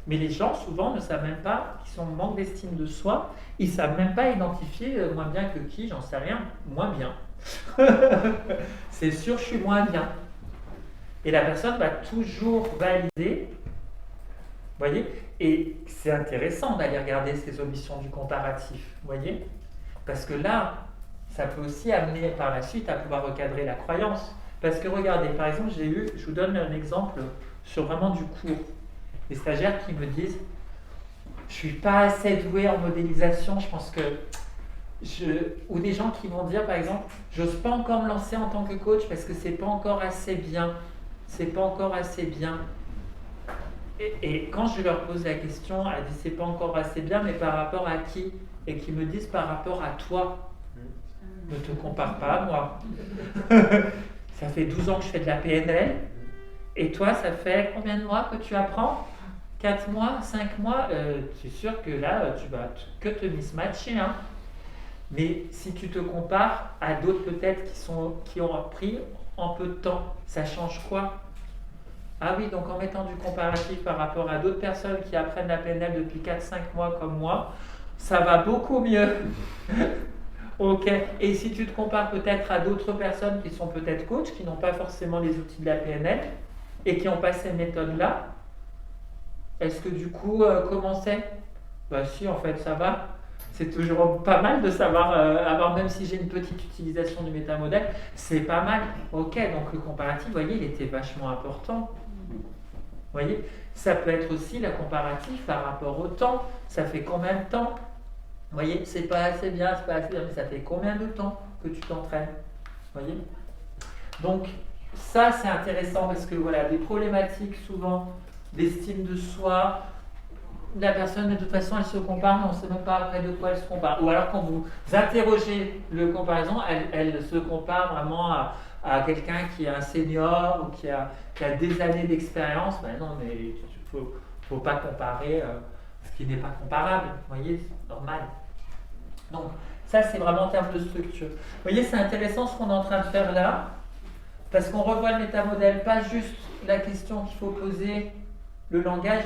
Mais les gens, souvent, ne savent même pas qu'ils sont en manque d'estime de soi. Ils ne savent même pas identifier moins bien que qui, j'en sais rien, moins bien. C'est sûr, je suis moins bien. Et la personne va toujours valider. Vous voyez? Et c'est intéressant d'aller regarder ces omissions du comparatif. Vous voyez? Parce que là, ça peut aussi amener par la suite à pouvoir recadrer la croyance. Parce que regardez, par exemple, je vous donne un exemple sur vraiment du cours. Des stagiaires qui me disent « je ne suis pas assez doué en modélisation, je pense que… » Ou des gens qui vont dire par exemple « j'ose pas encore me lancer en tant que coach parce que c'est pas encore assez bien. C'est pas encore assez bien. » Et quand je leur pose la question, elle dit « c'est pas encore assez bien, mais par rapport à qui ?» Et qu'ils me disent « par rapport à toi. » Ne te compare pas à moi. Ça fait 12 ans que je fais de la PNL. Et toi, ça fait combien de mois que tu apprends? 4 mois, 5 mois, c'est sûr que là, tu vas que te mismatcher. Hein. Mais si tu te compares à d'autres peut-être qui ont appris en peu de temps, ça change quoi? Ah oui, donc en mettant du comparatif par rapport à d'autres personnes qui apprennent la PNL depuis 4-5 mois comme moi, ça va beaucoup mieux. Ok, et si tu te compares peut-être à d'autres personnes qui sont peut-être coachs, qui n'ont pas forcément les outils de la PNL et qui n'ont pas ces méthodes-là, est-ce que du coup, comment c'est? Bah si, en fait, ça va. C'est toujours pas mal de savoir avoir, même si j'ai une petite utilisation du métamodèle, c'est pas mal. Ok, donc le comparatif, vous voyez, il était vachement important. Vous voyez, ça peut être aussi le comparatif par rapport au temps. Ça fait combien de temps? Vous voyez, c'est pas assez bien, mais ça fait combien de temps que tu t'entraînes? Vous voyez? Donc, ça, c'est intéressant parce que voilà, des problématiques souvent d'estime de soi, la personne, de toute façon, elle se compare, mais on ne sait même pas après de quoi elle se compare. Ou alors, quand vous comparaison, elle se compare vraiment à quelqu'un qui est un senior ou qui a des années d'expérience. Ben non, mais il ne faut pas comparer ce qui n'est pas comparable. Vous voyez, c'est normal. Donc, ça, c'est vraiment en termes de structure. Vous voyez, c'est intéressant ce qu'on est en train de faire là, parce qu'on revoit le métamodèle, pas juste la question qu'il faut poser, le langage.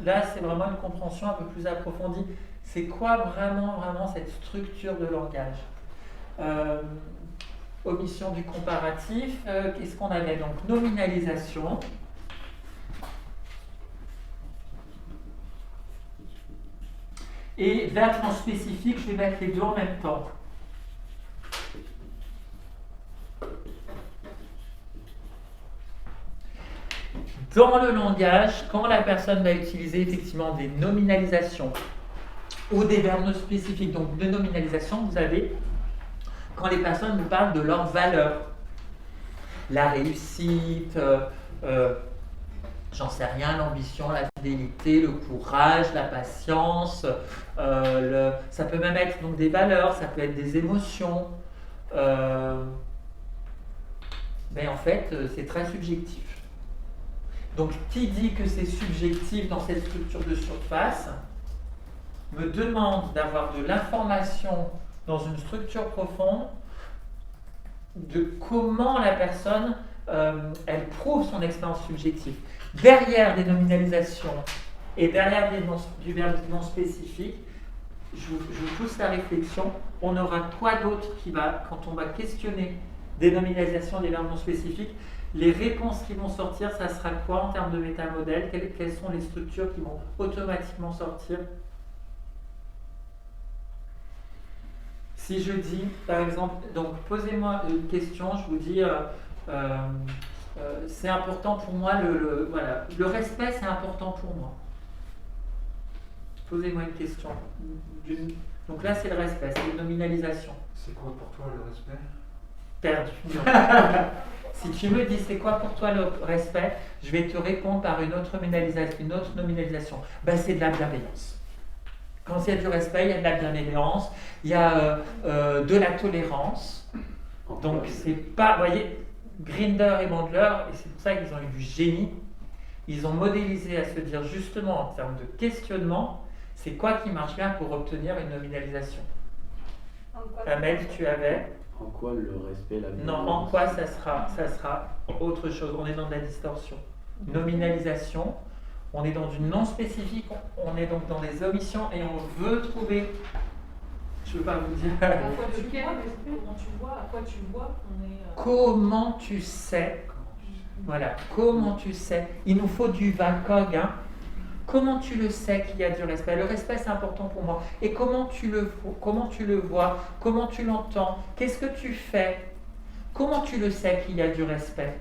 Là, c'est vraiment une compréhension un peu plus approfondie. C'est quoi vraiment cette structure de langage? Omission du comparatif. Qu'est-ce qu'on avait? Donc, nominalisation. Et verbe non spécifique, je vais mettre les deux en même temps. Dans le langage, quand la personne va utiliser effectivement des nominalisations Ou des verbes non spécifiques. Donc, de nominalisation, vous avez quand les personnes nous parlent de leurs valeurs. La réussite, j'en sais rien, l'ambition, la fidélité, le courage, la patience. Ça peut même être donc des valeurs, ça peut être des émotions. Mais en fait, c'est très subjectif. Donc, qui dit que c'est subjectif dans cette structure de surface me demande d'avoir de l'information dans une structure profonde de comment la personne elle prouve son expérience subjective. Derrière des nominalisations et derrière du verbe non spécifique, je vous pousse la réflexion. On aura quoi d'autre qui va, quand on va questionner des nominalisations, des verbes non spécifiques, les réponses qui vont sortir, ça sera quoi en termes de métamodèle? Quelles sont les structures qui vont automatiquement sortir? Si je dis, par exemple, donc posez-moi une question, je vous dis, c'est important pour moi, voilà, le respect c'est important pour moi. Posez-moi une question. Donc là c'est le respect, c'est une nominalisation. C'est quoi pour toi le respect? Perdu. Si tu me dis c'est quoi pour toi le respect, je vais te répondre par une autre nominalisation. Ben, c'est de la bienveillance. Quand il y a du respect, il y a de la bienveillance, il y a de la tolérance. Donc c'est pas, vous voyez, Grinder et Bandler, et c'est pour ça qu'ils ont eu du génie, ils ont modélisé à se dire justement en termes de questionnement, c'est quoi qui marche bien pour obtenir une nominalisation. Amel, tu avais? En quoi le respect, la bienveillance? Non, en quoi ça sera autre chose. On est dans de la distorsion. Nominalisation, on est dans du non spécifique, on est donc dans des omissions et on veut trouver. Je ne veux pas vous dire. À quoi tu vois, comment tu vois, à quoi tu vois qu'on est. Comment tu sais? Voilà, comment tu sais? Il nous faut du VACOG. Hein. Comment tu le sais qu'il y a du respect? Le respect, c'est important pour moi. Et comment tu le vois? Comment tu l'entends? Qu'est-ce que tu fais? Comment tu le sais qu'il y a du respect?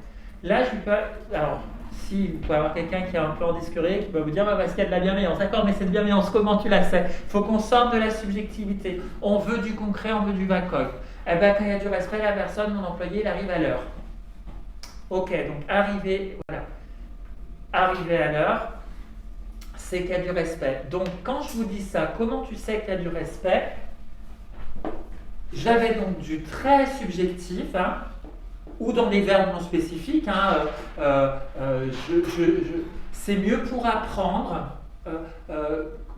Là, je peux. Alors, si vous pouvez avoir quelqu'un qui a un peu en discuter, qui peut vous dire bah, parce qu'il y a de la bienveillance. D'accord, mais cette bienveillance, comment tu la sais? Il faut qu'on sorte de la subjectivité. On veut du concret, on veut du VACOG. Eh bien, quand il y a du respect, la personne, mon employé, il arrive à l'heure. Ok, donc arriver à l'heure, c'est qu'il y a du respect. Donc, quand je vous dis ça, comment tu sais qu'il y a du respect? J'avais donc du très subjectif, hein, ou dans des verbes non spécifiques. Hein, c'est mieux pour apprendre.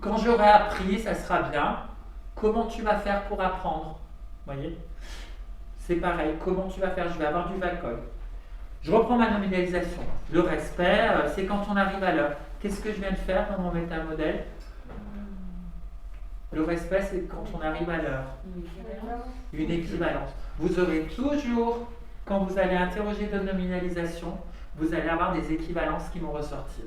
Quand j'aurai appris, ça sera bien. Comment tu vas faire pour apprendre? Vous voyez? C'est pareil. Comment tu vas faire? Je vais avoir du VACOG. Je reprends ma nominalisation. Le respect, c'est quand on arrive à l'heure. Qu'est-ce que je viens de faire dans mon métamodèle? Le respect, c'est quand on arrive à l'heure. Une équivalence. Vous aurez toujours, quand vous allez interroger de nominalisation, vous allez avoir des équivalences qui vont ressortir.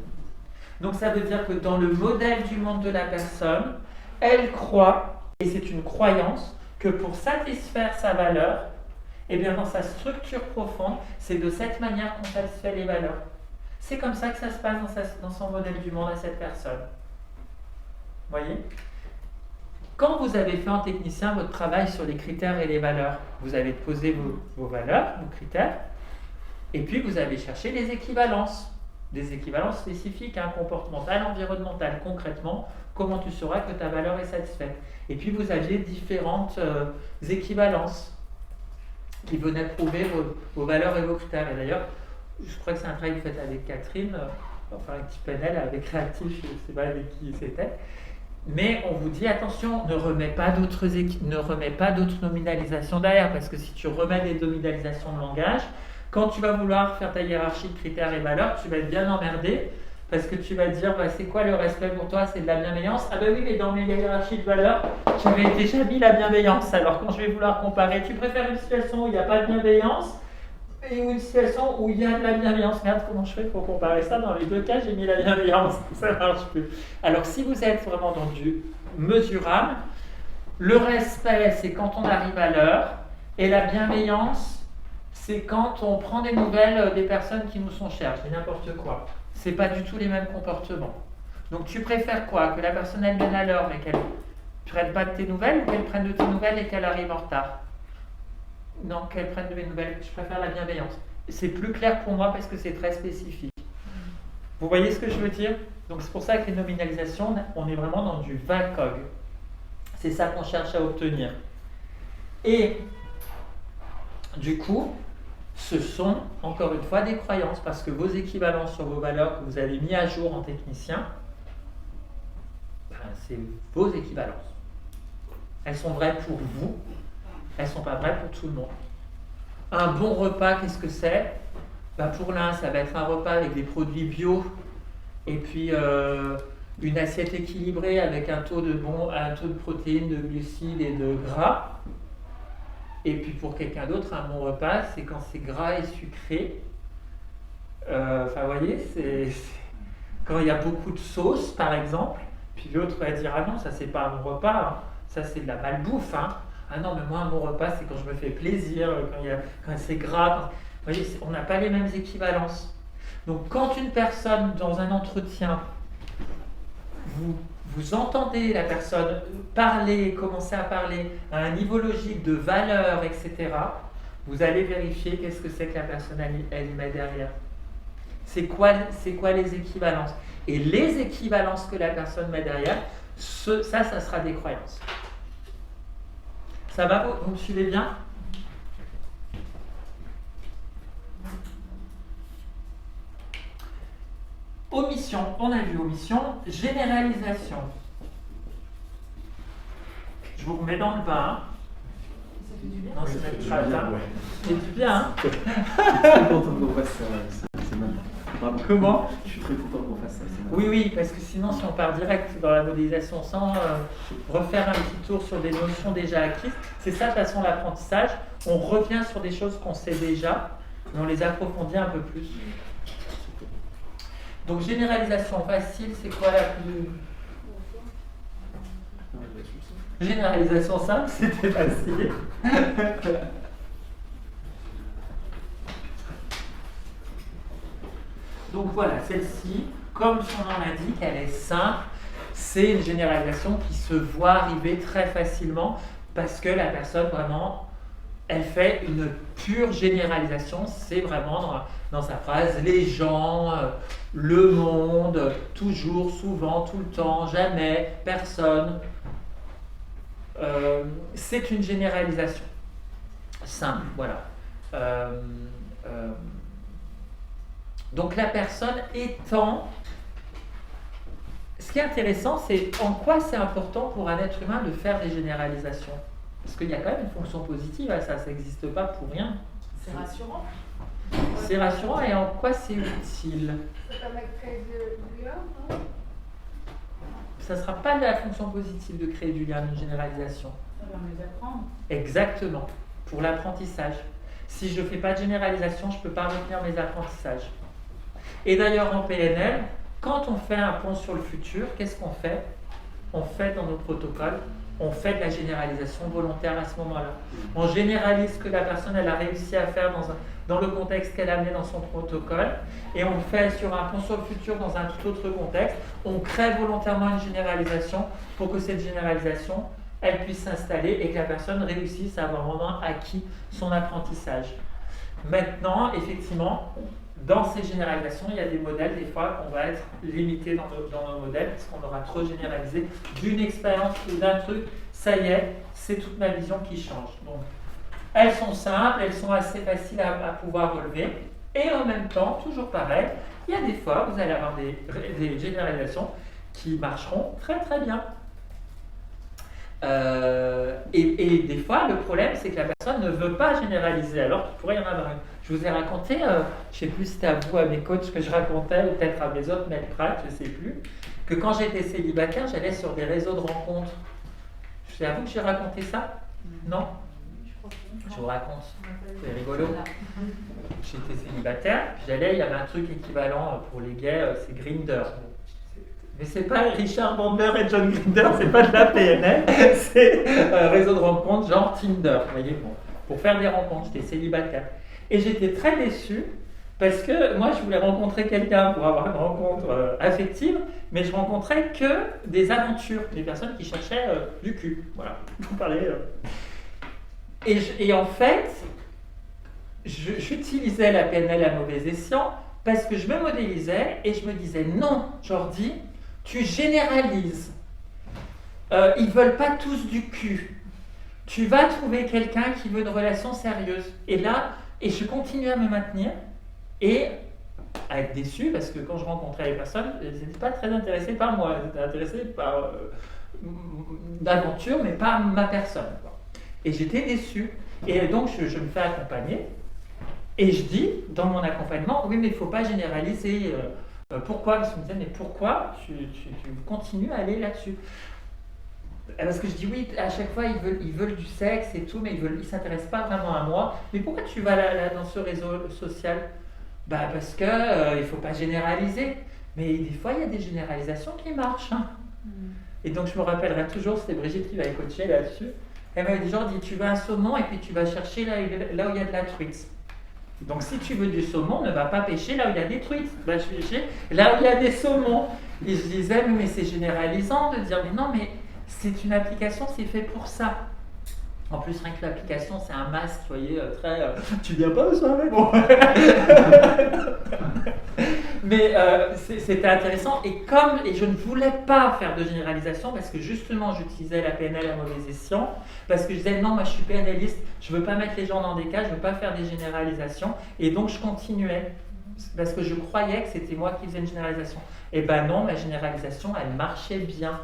Donc ça veut dire que dans le modèle du monde de la personne, elle croit, et c'est une croyance, que pour satisfaire sa valeur, et bien dans sa structure profonde, c'est de cette manière qu'on satisfait les valeurs. C'est comme ça que ça se passe dans son modèle du monde à cette personne. Vous voyez? Quand vous avez fait en technicien votre travail sur les critères et les valeurs, vous avez posé vos valeurs, vos critères, et puis vous avez cherché des équivalences spécifiques, hein, comportementales, environnementales. Concrètement, comment tu sauras que ta valeur est satisfaite? Et puis vous aviez différentes équivalences qui venaient prouver vos valeurs et vos critères. Et d'ailleurs, je crois que c'est un travail que vous faites avec Catherine, enfin un petit panel avec Créatif, je ne sais pas avec qui c'était. Mais on vous dit attention, ne remets pas d'autres nominalisations derrière, parce que si tu remets des nominalisations de langage, quand tu vas vouloir faire ta hiérarchie de critères et valeurs, tu vas être bien emmerdé, parce que tu vas te dire bah, c'est quoi le respect pour toi? C'est de la bienveillance. Ah ben oui, mais dans mes hiérarchies de valeurs, j'avais déjà mis la bienveillance. Alors quand je vais vouloir comparer, tu préfères une situation où il n'y a pas de bienveillance et une situation où il y a de la bienveillance? Merde, comment je fais pour comparer ça? Dans les deux cas, j'ai mis la bienveillance. Ça ne marche plus. Alors si vous êtes vraiment dans du mesurable, le respect, c'est quand on arrive à l'heure, et la bienveillance, c'est quand on prend des nouvelles des personnes qui nous sont chères. Je dis n'importe quoi. C'est pas du tout les mêmes comportements. Donc tu préfères quoi? Que la personne elle vienne à l'heure, mais prenne pas de tes nouvelles ou qu'elle prenne de tes nouvelles et qu'elle arrive en retard? Non, qu'elle prenne de mes nouvelles. Je préfère la bienveillance. C'est plus clair pour moi parce que c'est très spécifique. Vous voyez ce que je veux dire? Donc c'est pour ça que les nominalisations, on est vraiment dans du VACOG. C'est ça qu'on cherche à obtenir. Et du coup, ce sont encore une fois des croyances parce que vos équivalences sur vos valeurs que vous avez mis à jour en technicien, ben, c'est vos équivalences. Elles sont vraies pour vous, elles ne sont pas vraies pour tout le monde. Un bon repas, qu'est-ce que c'est? Ben, pour l'un, ça va être un repas avec des produits bio et puis une assiette équilibrée avec un taux de protéines, de glucides et de gras. Et puis pour quelqu'un d'autre, un bon repas, c'est quand c'est gras et sucré. Enfin, vous voyez, c'est quand il y a beaucoup de sauce, par exemple. Puis l'autre va dire, ah non, ça c'est pas un bon repas, hein. Ça c'est de la malbouffe. Hein. Ah non, mais moi un bon repas, c'est quand je me fais plaisir, quand c'est gras. Vous voyez, on n'a pas les mêmes équivalences. Donc quand une personne, dans un entretien, vous entendez la personne parler, commencer à parler à un niveau logique de valeur, etc., vous allez vérifier qu'est-ce que c'est que la personne elle y met derrière. C'est quoi les équivalences? Et les équivalences que la personne met derrière, ça sera des croyances. Ça va, vous me suivez bien? Omission, on a vu omission, généralisation. Je vous remets dans le bain. Ça fait du bien. Non, c'est Ça fait notre du phrase, bien, hein. ouais. C'est du bien, hein. Je suis très content qu'on fasse ça, c'est mal. Bravo. Comment? Je suis très content qu'on fasse ça, c'est mal. Oui, oui, parce que sinon, si on part direct dans la modélisation sans refaire un petit tour sur des notions déjà acquises, c'est ça de toute façon l'apprentissage. On revient sur des choses qu'on sait déjà, mais on les approfondit un peu plus. Donc généralisation facile, c'est quoi la plus... Généralisation simple, c'était facile. Donc voilà, celle-ci, comme son nom l'indique, elle est simple. C'est une généralisation qui se voit arriver très facilement parce que la personne vraiment, elle fait une pure généralisation. C'est vraiment dans sa phrase, les gens, le monde, toujours, souvent, tout le temps, jamais, personne. C'est une généralisation simple, voilà. Donc la personne étant... Ce qui est intéressant, c'est en quoi c'est important pour un être humain de faire des généralisations. Parce qu'il y a quand même une fonction positive à ça, ça n'existe pas pour rien. C'est rassurant. C'est rassurant et en quoi c'est utile? Ça permet de créer du lien, non? Ça ne sera pas de la fonction positive de créer du lien, une généralisation. Ça permet d'apprendre. Exactement, pour l'apprentissage. Si je ne fais pas de généralisation, je ne peux pas retenir mes apprentissages. Et d'ailleurs en PNL, quand on fait un pont sur le futur, qu'est-ce qu'on fait? On fait dans nos protocoles, on fait de la généralisation volontaire à ce moment-là. On généralise ce que la personne elle a réussi à faire dans le contexte qu'elle a amené dans son protocole et on le fait sur un pont sur le futur dans un tout autre contexte. On crée volontairement une généralisation pour que cette généralisation elle puisse s'installer et que la personne réussisse à avoir vraiment acquis son apprentissage. Maintenant, effectivement, dans ces généralisations, il y a des modèles, des fois, qu'on va être limité dans nos modèles, parce qu'on aura trop généralisé d'une expérience ou d'un truc, ça y est, c'est toute ma vision qui change. Donc, elles sont simples, elles sont assez faciles à pouvoir relever, et en même temps, toujours pareil, il y a des fois, vous allez avoir des généralisations qui marcheront très très bien. Et des fois, le problème, c'est que la personne ne veut pas généraliser, alors qu'il pourrait y en avoir une. Je vous ai raconté, je ne sais plus si c'était à vous, à mes coachs que je racontais, ou peut-être à mes autres maîtres prates, je ne sais plus, que quand j'étais célibataire, j'allais sur des réseaux de rencontres. C'est à vous que j'ai raconté ça? Non? Je vous raconte. C'est rigolo. J'étais célibataire, puis j'allais, il y avait un truc équivalent pour les gays, c'est Grindr. Mais c'est pas Richard Bandler et John Grinder, c'est pas de la PNL, c'est un réseau de rencontres genre Tinder, vous voyez, bon, pour faire des rencontres, j'étais célibataire. Et j'étais très déçue Parce que moi, je voulais rencontrer quelqu'un pour avoir une rencontre affective, mais je rencontrais que des aventures, des personnes qui cherchaient du cul. Voilà, vous parlez. Et en fait, j'utilisais la PNL à mauvais escient parce que je me modélisais et je me disais non, Jordi, tu généralises. Ils veulent pas tous du cul. Tu vas trouver quelqu'un qui veut une relation sérieuse. Et je continue à me maintenir et à être déçu parce que quand je rencontrais les personnes, elles n'étaient pas très intéressées par moi. Elles étaient intéressées par l'aventure, mais pas ma personne. Quoi. Et j'étais déçu. Et donc, je me fais accompagner. Et je dis, dans mon accompagnement, oui, mais il ne faut pas généraliser. Pourquoi? Parce qu'ils me disaient, mais pourquoi tu continues à aller là-dessus? Parce que je dis oui, à chaque fois ils veulent du sexe et tout, mais ils ne s'intéressent pas vraiment à moi. Mais pourquoi tu vas là dans ce réseau social? Parce que il ne faut pas généraliser. Mais des fois, il y a des généralisations qui marchent. Hein. Et donc, je me rappellerai toujours, c'était Brigitte qui m'avait coaché là-dessus. Elle m'avait dit, genre, tu veux un saumon et puis tu vas chercher là où il y a de la truite. Donc, si tu veux du saumon, ne va pas pêcher là où il y a des truites. Va pêcher là où il y a des saumons. Et je disais, mais c'est généralisant de dire, mais non, mais c'est une application, c'est fait pour ça. En plus, rien que l'application, c'est un masque, vous voyez, très... tu viens pas au soirée, bon. Mais c'était intéressant. Et je ne voulais pas faire de généralisation parce que justement, j'utilisais la PNL à mauvais escient. Parce que je disais, non, moi je suis PNListe, je ne veux pas mettre les gens dans des cas, je ne veux pas faire des généralisations. Et donc, je continuais. Parce que je croyais que c'était moi qui faisais une généralisation. Et ben non, ma généralisation, elle marchait bien.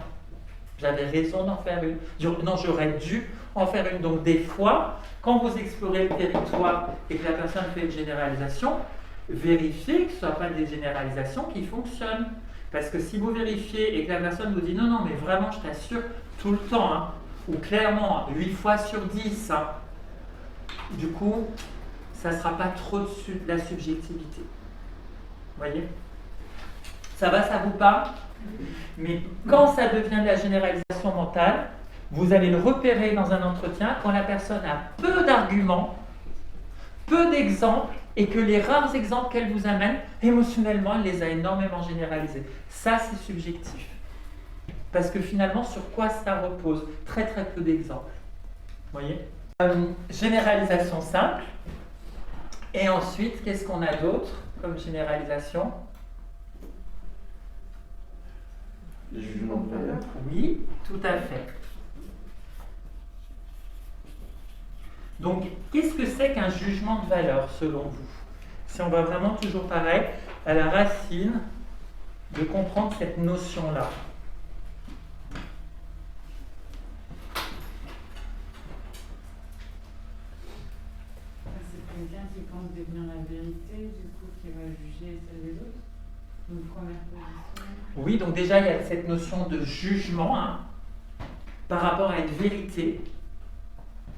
J'avais raison d'en faire une. Non, j'aurais dû en faire une. Donc des fois, quand vous explorez le territoire et que la personne fait une généralisation, vérifiez que ce ne soit pas des généralisations qui fonctionnent. Parce que si vous vérifiez et que la personne vous dit non, non, mais vraiment, je t'assure, tout le temps, hein, ou clairement, 8 fois sur 10, hein, du coup, ça ne sera pas trop de la subjectivité. Vous voyez? Ça va, ça vous parle? Mais quand ça devient de la généralisation mentale, vous allez le repérer dans un entretien quand la personne a peu d'arguments, peu d'exemples, et que les rares exemples qu'elle vous amène, émotionnellement, elle les a énormément généralisés. Ça, c'est subjectif. Parce que finalement, sur quoi ça repose? Très très peu d'exemples. Vous voyez? Généralisation simple. Et ensuite, qu'est-ce qu'on a d'autre comme généralisation? Les jugements de valeur. Oui, tout à fait. Donc, qu'est-ce que c'est qu'un jugement de valeur, selon vous? Si on va vraiment toujours pareil, à la racine de comprendre cette notion-là. C'est quelqu'un qui pense détenir la vérité, du coup, qui va juger celle des autres. Une première position. Oui, donc déjà, il y a cette notion de jugement hein, par rapport à une vérité.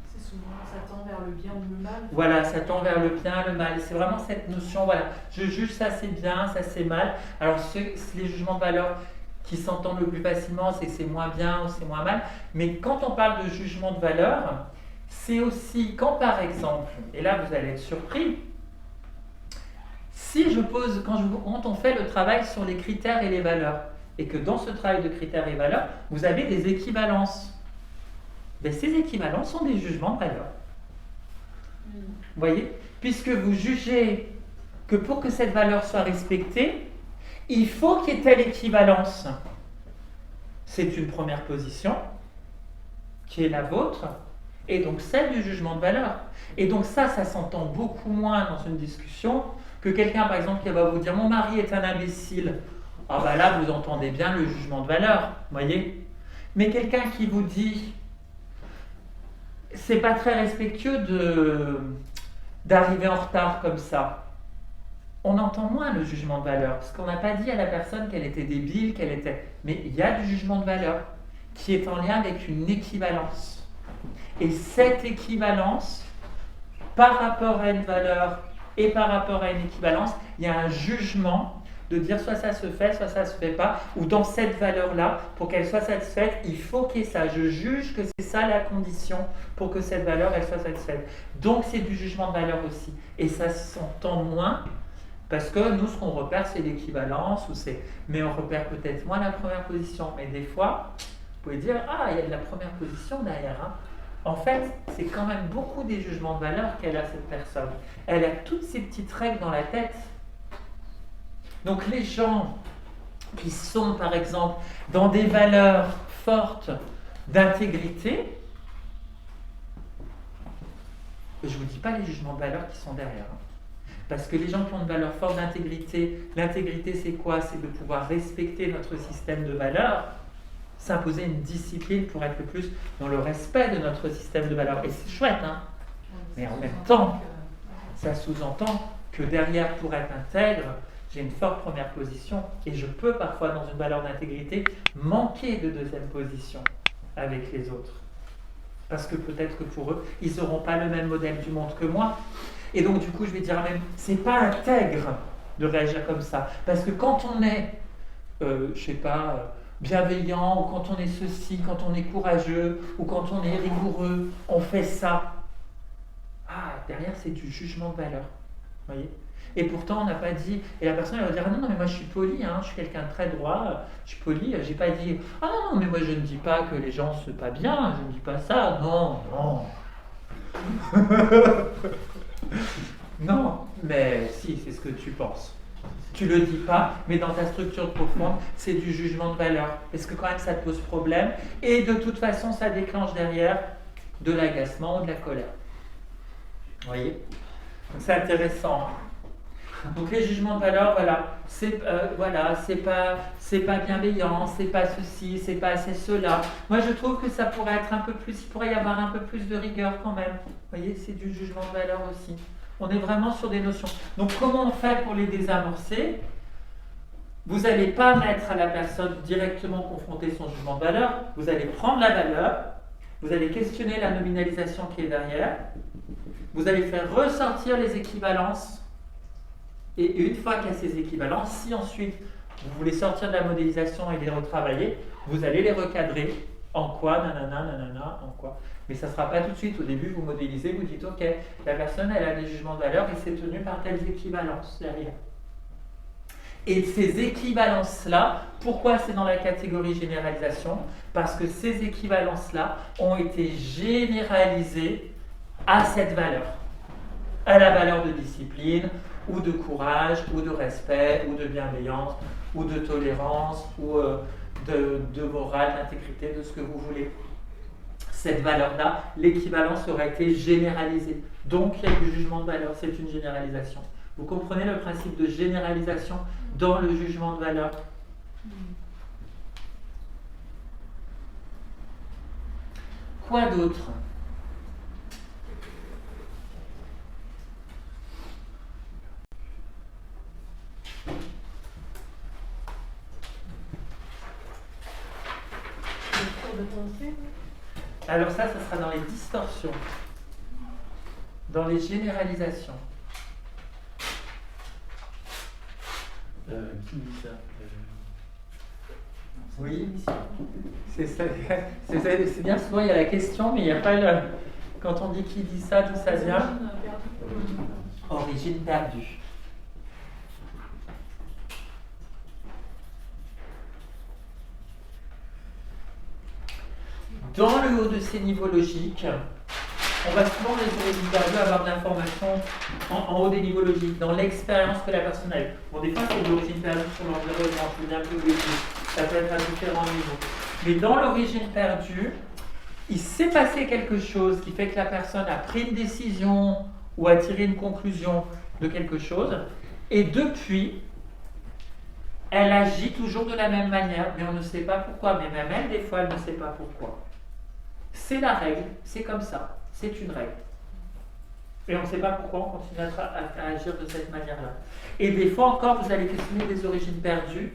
C'est souvent, ça tend vers le bien ou le mal. Voilà, ça tend vers le bien, le mal. C'est vraiment cette notion, voilà, je juge ça c'est bien, ça c'est mal. Alors, les jugements de valeur qui s'entendent le plus facilement, c'est que c'est moins bien ou c'est moins mal. Mais quand on parle de jugement de valeur, c'est aussi quand, par exemple, et là vous allez être surpris, si je pose, quand on fait le travail sur les critères et les valeurs, et que dans ce travail de critères et valeurs, vous avez des équivalences. Ben, ces équivalences sont des jugements de valeur. Vous voyez? Puisque vous jugez que pour que cette valeur soit respectée, il faut qu'il y ait telle équivalence. C'est une première position, qui est la vôtre, et donc celle du jugement de valeur. Et donc ça s'entend beaucoup moins dans une discussion que quelqu'un, par exemple, qui va vous dire « mon mari est un imbécile ». Ah ben là, vous entendez bien le jugement de valeur, voyez. Mais quelqu'un qui vous dit « c'est pas très respectueux d'arriver en retard comme ça », on entend moins le jugement de valeur, parce qu'on n'a pas dit à la personne qu'elle était débile, qu'elle était... Mais il y a du jugement de valeur qui est en lien avec une équivalence. Et cette équivalence, par rapport à une valeur et par rapport à une équivalence, il y a un jugement de dire soit ça se fait, soit ça se fait pas, ou dans cette valeur-là, pour qu'elle soit satisfaite, il faut qu'il y ait ça. Je juge que c'est ça la condition pour que cette valeur, elle soit satisfaite. Donc c'est du jugement de valeur aussi. Et ça s'entend moins Parce que nous, ce qu'on repère, c'est l'équivalence, mais on repère peut-être moins la première position. Mais des fois, vous pouvez dire, ah, il y a de la première position derrière. Hein. En fait, c'est quand même beaucoup des jugements de valeur qu'elle a, cette personne. Elle a toutes ces petites règles dans la tête. Donc les gens qui sont, par exemple, dans des valeurs fortes d'intégrité, je ne vous dis pas les jugements de valeur qui sont derrière. Hein. Parce que les gens qui ont une valeur forte d'intégrité, l'intégrité c'est quoi? C'est de pouvoir respecter notre système de valeurs, s'imposer une discipline pour être le plus dans le respect de notre système de valeurs. Et c'est chouette, hein? Mais en même temps, ça sous-entend que derrière, pour être intègre, j'ai une forte première position et je peux parfois, dans une valeur d'intégrité, manquer de deuxième position avec les autres. Parce que peut-être que pour eux, ils n'auront pas le même modèle du monde que moi. Et donc, du coup, je vais dire même, c'est pas intègre de réagir comme ça. Parce que quand on est, je sais pas, bienveillant, ou quand on est ceci, quand on est courageux, ou quand on est rigoureux, on fait ça. Ah, derrière, c'est du jugement de valeur. Vous voyez? Et pourtant, on n'a pas dit, et la personne elle va dire, ah non, non, mais moi je suis poli, hein, je suis quelqu'un de très droit, je suis poli, j'ai pas dit, ah non, non, mais moi je ne dis pas que les gens se pas bien, je ne dis pas ça, non, non. Non, mais si, c'est ce que tu penses. Tu le dis pas, mais dans ta structure profonde, c'est du jugement de valeur. Parce que quand même, ça te pose problème. Et de toute façon, ça déclenche derrière de l'agacement ou de la colère. Vous voyez? Donc c'est intéressant. Donc les jugements de valeur, voilà, c'est pas bienveillant, c'est pas ceci, c'est pas c'est cela. Moi je trouve que ça pourrait être un peu plus, il pourrait y avoir un peu plus de rigueur quand même. Vous voyez, c'est du jugement de valeur aussi. On est vraiment sur des notions. Donc comment on fait pour les désamorcer? Vous n'allez pas mettre à la personne directement confronter son jugement de valeur, vous allez prendre la valeur, vous allez questionner la nominalisation qui est derrière, vous allez faire ressortir les équivalences. Et une fois qu'il y a ces équivalences, si ensuite vous voulez sortir de la modélisation et les retravailler, vous allez les recadrer. En quoi, nanana, nanana, en quoi. Mais ça ne sera pas tout de suite. Au début, vous modélisez, vous dites, ok, la personne, elle a des jugements de valeur et c'est tenu par telles équivalences derrière. Et ces équivalences-là, pourquoi c'est dans la catégorie généralisation? Parce que ces équivalences-là ont été généralisées à cette valeur. À la valeur de discipline, ou de courage, ou de respect, ou de bienveillance, ou de tolérance, ou de morale, d'intégrité, de ce que vous voulez. Cette valeur-là, l'équivalence aurait été généralisée. Donc, il y a du jugement de valeur, c'est une généralisation. Vous comprenez le principe de généralisation dans le jugement de valeur? Quoi d'autre? Alors ça sera dans les distorsions, dans les généralisations. Qui dit ça? Oui, c'est ça. C'est bien, souvent il y a la question, mais il n'y a pas le... Quand on dit qui dit ça, d'où ça vient? Origine perdue. Dans le haut de ces niveaux logiques, on va souvent les origines perdues avoir de l'information en haut des niveaux logiques, dans l'expérience que la personne a eue. Bon, des fois, c'est l'origine perdue sur l'environnement, c'est bien plus logique. Ça peut être à différents niveaux. Mais dans l'origine perdue, il s'est passé quelque chose qui fait que la personne a pris une décision ou a tiré une conclusion de quelque chose, et depuis, elle agit toujours de la même manière, mais on ne sait pas pourquoi. Mais même elle, des fois, elle ne sait pas pourquoi. C'est la règle, c'est comme ça, c'est une règle. Et on ne sait pas pourquoi on continue à agir de cette manière-là. Et des fois encore, vous allez questionner des origines perdues.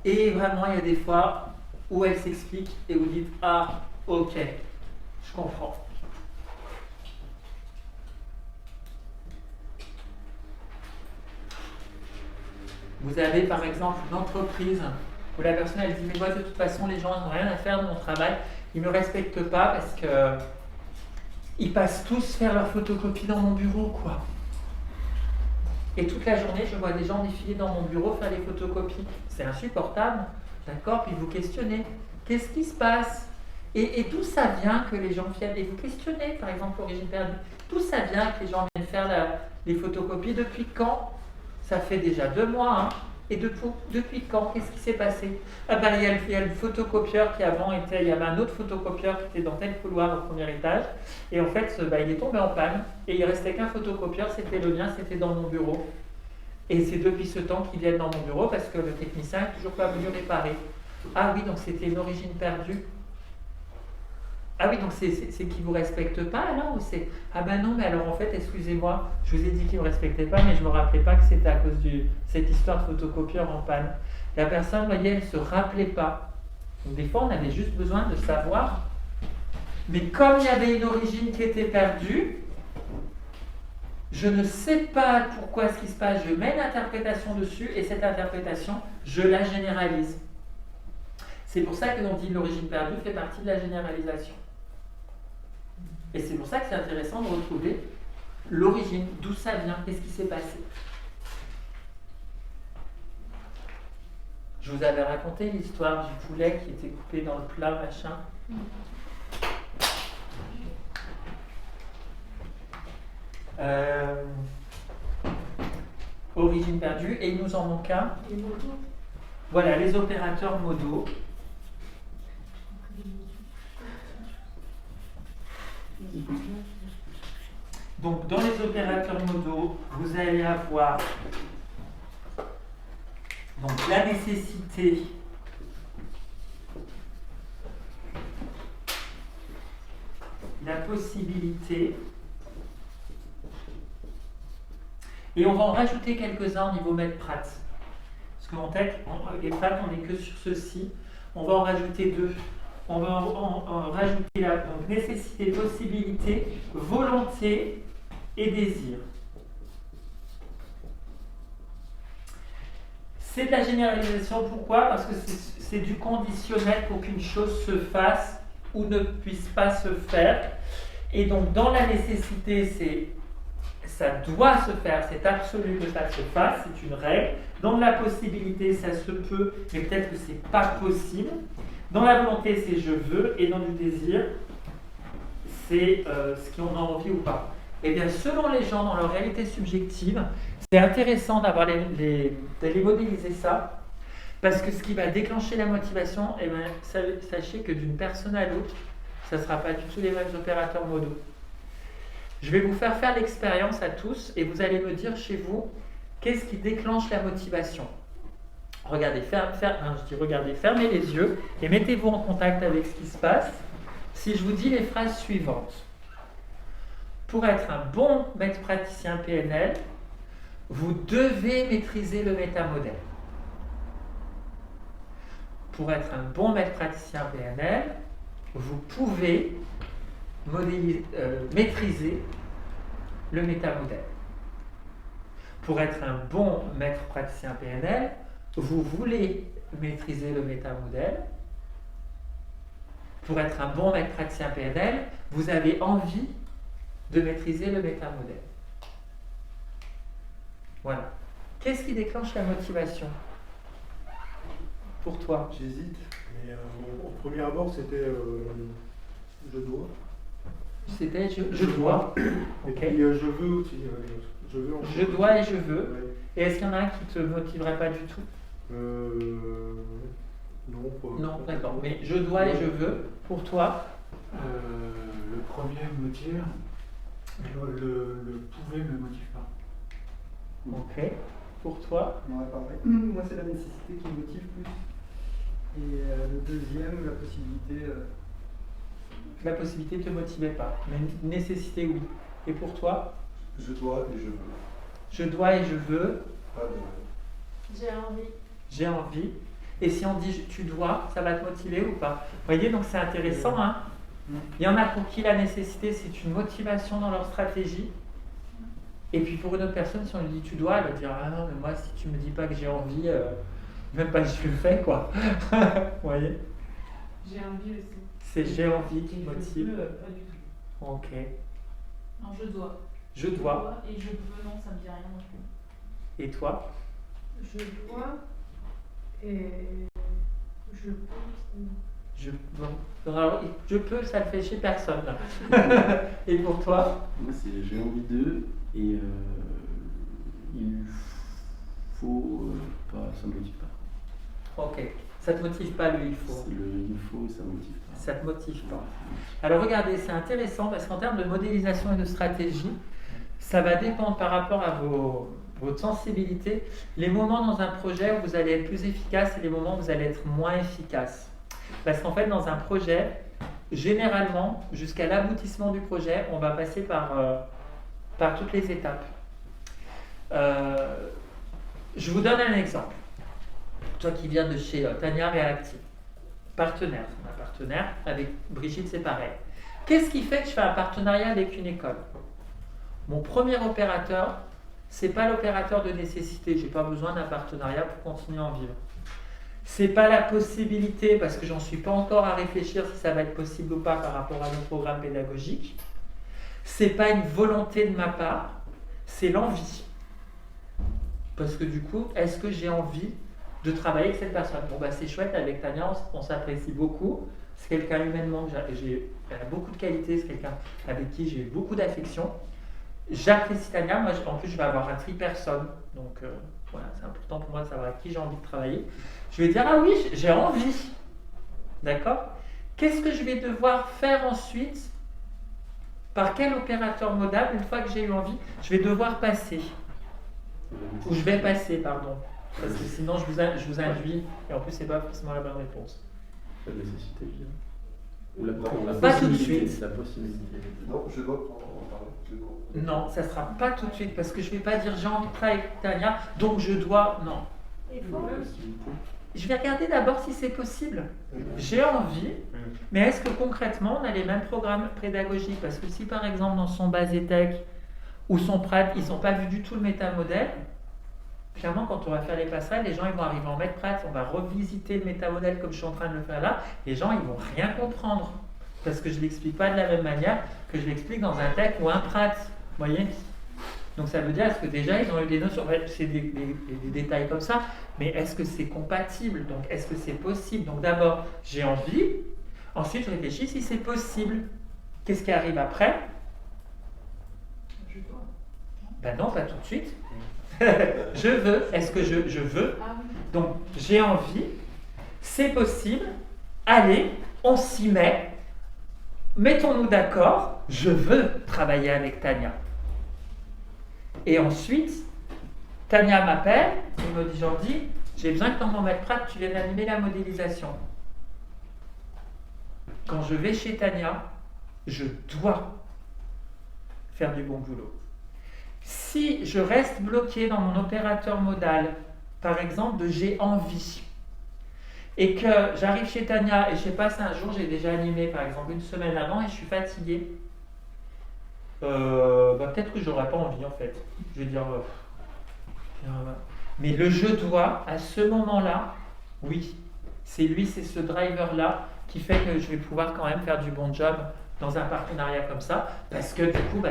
Et vraiment, il y a des fois où elles s'expliquent et vous dites « Ah, ok, je comprends ». Vous avez par exemple une entreprise où la personne elle dit « Mais moi de toute façon, les gens n'ont rien à faire de mon travail, ils ne me respectent pas parce que ils passent tous faire leur photocopie dans mon bureau, quoi. » Et toute la journée, je vois des gens défiler dans mon bureau faire des photocopies. C'est insupportable, d'accord? Puis vous questionnez. Qu'est-ce qui se passe? Et d'où ça vient que les gens viennent? Et vous questionnez, par exemple, l'origine perdue. D'où ça vient que les gens viennent faire les photocopies? Depuis quand? Ça fait déjà 2 mois, hein? Et depuis quand? Qu'est-ce qui s'est passé? Ah ben, il y a le photocopieur qui avant était... Il y avait un autre photocopieur qui était dans tel couloir au premier étage. Et en fait, il est tombé en panne. Et il restait qu'un photocopieur, c'était le mien, c'était dans mon bureau. Et c'est depuis ce temps qu'ils viennent dans mon bureau parce que le technicien n'est toujours pas venu réparer. Ah oui, donc c'était une origine perdue. Ah oui, donc c'est qu'ils ne vous respectent pas alors ou c'est... Ah ben non, mais alors en fait, excusez-moi, je vous ai dit qu'ils ne me respectaient pas, mais je ne me rappelais pas que c'était à cause de cette histoire de photocopieur en panne. La personne, vous voyez, elle ne se rappelait pas. Donc des fois, on avait juste besoin de savoir. Mais comme il y avait une origine qui était perdue, je ne sais pas pourquoi ce qui se passe, je mets une interprétation dessus et cette interprétation, je la généralise. C'est pour ça que l'on dit l'origine perdue fait partie de la généralisation. Et c'est pour ça que c'est intéressant de retrouver l'origine, d'où ça vient, qu'est-ce qui s'est passé. Je vous avais raconté l'histoire du poulet qui était coupé dans le plat, machin. Origine perdue, et il nous en manque un. Voilà, les opérateurs modaux. Donc, dans les opérateurs modaux, vous allez avoir donc, la nécessité la possibilité, et on va en rajouter quelques-uns au niveau maître prat. Parce qu'en tête, les prat, on n'est que sur ceci. On va en rajouter 2. On va en rajouter la nécessité, possibilité, volonté et désir. C'est de la généralisation, pourquoi? Parce que c'est du conditionnel pour qu'une chose se fasse ou ne puisse pas se faire. Et donc dans la nécessité, ça doit se faire, c'est absolu que ça se fasse, c'est une règle. Dans la possibilité, ça se peut, mais peut-être que c'est pas possible. Dans la volonté, c'est je veux, et dans le désir, c'est ce qu'on a envie ou pas. Eh bien, selon les gens, dans leur réalité subjective, c'est intéressant d'aller modéliser ça, parce que ce qui va déclencher la motivation, eh bien, sachez que d'une personne à l'autre, ça ne sera pas du tout les mêmes opérateurs modaux. Je vais vous faire l'expérience à tous, et vous allez me dire chez vous, qu'est-ce qui déclenche la motivation? Regardez, fermez les yeux et mettez-vous en contact avec ce qui se passe. Si je vous dis les phrases suivantes. Pour être un bon maître praticien PNL, vous devez maîtriser le métamodèle. Pour être un bon maître praticien PNL, vous pouvez maîtriser le métamodèle. Pour être un bon maître praticien PNL, vous voulez maîtriser le métamodèle. Pour être un bon maître praticien PNL, vous avez envie de maîtriser le métamodèle. Voilà. Qu'est-ce qui déclenche la motivation pour toi? J'hésite, mais au premier abord, c'était je dois. C'était je dois. Et Ok. puis je veux aussi. Je veux. Je dois et je veux. Ouais. Et est-ce qu'il y en a un qui ne te motiverait pas du tout? Non, pas. Non, d'accord. Mais je dois et je veux, pour toi? Le premier me motive, mais le pouvait ne me motive pas. Ok. Pour toi? Ouais, pareil. Moi, c'est la nécessité qui me motive plus. Et le deuxième, la possibilité. La possibilité ne te motivait pas, mais nécessité, oui. Et pour toi? Je dois et je veux. Je dois et je veux, Pas de... J'ai envie. j'ai envie. Et si on dit tu dois, ça va te motiver ou pas? Vous voyez, donc c'est intéressant, hein? Il y en a pour qui la nécessité, c'est une motivation dans leur stratégie. Et puis pour une autre personne, si on lui dit tu dois, elle va dire ah non, mais moi, si tu me dis pas que j'ai envie, même pas que je le fais, quoi. Vous voyez? J'ai envie aussi. C'est j'ai envie qui Et je motive. veux, pas du tout. Ok. Non, je dois. Je dois. Et je veux, non, ça me dit rien non plus. Et toi? Je dois et je peux. Bon. Alors, je peux, ça ne fait chez personne. Là. Et pour toi? Moi, c'est j'ai envie d'eux et il faut pas, ça me motive pas. Ok. Ça te motive pas le il faut? C'est le il faut, ça me motive pas. Ça te motive pas. Alors regardez, c'est intéressant parce qu'en termes de modélisation et de stratégie, ça va dépendre par rapport à votre sensibilité. Les moments dans un projet où vous allez être plus efficace et les moments où vous allez être moins efficace. Parce qu'en fait, dans un projet, généralement, jusqu'à l'aboutissement du projet, on va passer par toutes les étapes. Je vous donne un exemple. Toi qui viens de chez Tania Reactive, partenaire, c'est un partenaire, avec Brigitte c'est pareil. Qu'est-ce qui fait que je fais un partenariat avec une école? Mon premier opérateur, c'est pas l'opérateur de nécessité, j'ai pas besoin d'un partenariat pour continuer à en vivre. C'est pas la possibilité, parce que j'en suis pas encore à réfléchir si ça va être possible ou pas par rapport à nos programmes pédagogiques. C'est pas une volonté de ma part, c'est l'envie. Parce que du coup, est-ce que j'ai envie de travailler avec cette personne? Bon bah c'est chouette, avec Tania, on s'apprécie beaucoup. C'est quelqu'un humainement que elle a beaucoup de qualités, c'est quelqu'un avec qui j'ai beaucoup d'affection. J'apprécie Tania, moi en plus je vais avoir un tri personne, donc voilà, c'est important pour moi de savoir avec qui j'ai envie de travailler. Je vais dire ah oui, j'ai envie, d'accord? Qu'est-ce que je vais devoir faire ensuite? Par quel opérateur modal, une fois que j'ai eu envie, je vais devoir passer? Ou je vais passer, pardon. Parce que sinon je vous induis, et en plus c'est pas forcément la bonne réponse. La nécessité, je dirais. Ou la Pas tout de possibilité, suite. La possibilité. Non, je dois en parler. Non, ça sera pas tout de suite, parce que je vais pas dire j'ai envie de travailler avec Tania, donc je dois. Non. Il faut. La possibilité. Je vais regarder d'abord si c'est possible. J'ai envie, mais est-ce que concrètement on a les mêmes programmes pédagogiques? Parce que si par exemple dans son Basétech ou son Prat, ils n'ont pas vu du tout le métamodèle, clairement quand on va faire les passerelles, les gens ils vont arriver en maître Prat, on va revisiter le métamodèle comme je suis en train de le faire là, les gens ils vont rien comprendre. Parce que je ne l'explique pas de la même manière que je l'explique dans un tech ou un Prat. Vous voyez? Donc ça veut dire que déjà ils ont eu des notions, c'est des détails comme ça, mais est-ce que c'est compatible? Donc est-ce que c'est possible? Donc d'abord j'ai envie, ensuite je réfléchis si c'est possible. Qu'est-ce qui arrive après? Je dois. Ben non, pas tout de suite. Je veux. Est-ce que je veux? Ah oui. Donc j'ai envie, c'est possible, allez, on s'y met, mettons-nous d'accord, je veux travailler avec Tania. Et ensuite, Tania m'appelle, il me dit Jordi, j'ai besoin que dans mon maître Prat, tu viennes animer la modélisation. Quand je vais chez Tania, je dois faire du bon boulot. Si je reste bloqué dans mon opérateur modal, par exemple de j'ai envie, et que j'arrive chez Tania et je sais pas si un jour j'ai déjà animé par exemple une semaine avant et je suis fatigué, peut-être que j'aurais pas envie en fait. Je vais dire mais le je dois à ce moment-là, oui, c'est ce driver-là qui fait que je vais pouvoir quand même faire du bon job dans un partenariat comme ça, parce que du coup,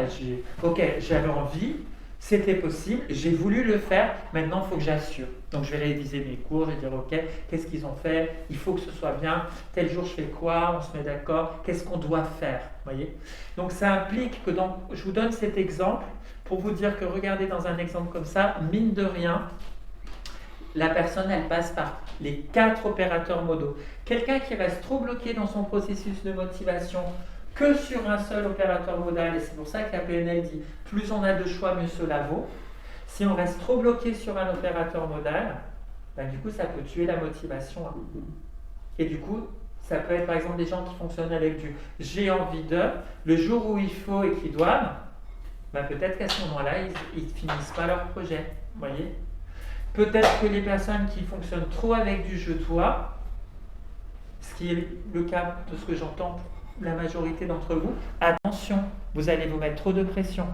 j'avais envie, c'était possible, j'ai voulu le faire, maintenant il faut que j'assure. Donc je vais réviser mes cours, je vais dire ok, qu'est-ce qu'ils ont fait, il faut que ce soit bien, tel jour je fais quoi, on se met d'accord, qu'est-ce qu'on doit faire, voyez. Donc ça implique que je vous donne cet exemple pour vous dire que regardez dans un exemple comme ça, mine de rien, la personne elle passe par les 4 opérateurs modaux. Quelqu'un qui reste trop bloqué dans son processus de motivation que sur un seul opérateur modal, et c'est pour ça que la PNL dit plus on a de choix, mieux cela vaut. Si on reste trop bloqué sur un opérateur modal, du coup ça peut tuer la motivation. Et du coup, ça peut être par exemple des gens qui fonctionnent avec du j'ai envie de, le jour où il faut et qu'ils doivent, peut-être qu'à ce moment-là, ils ne finissent pas leur projet. Voyez. Peut-être que les personnes qui fonctionnent trop avec du je dois, ce qui est le cas de ce que j'entends pour la majorité d'entre vous, attention, vous allez vous mettre trop de pression.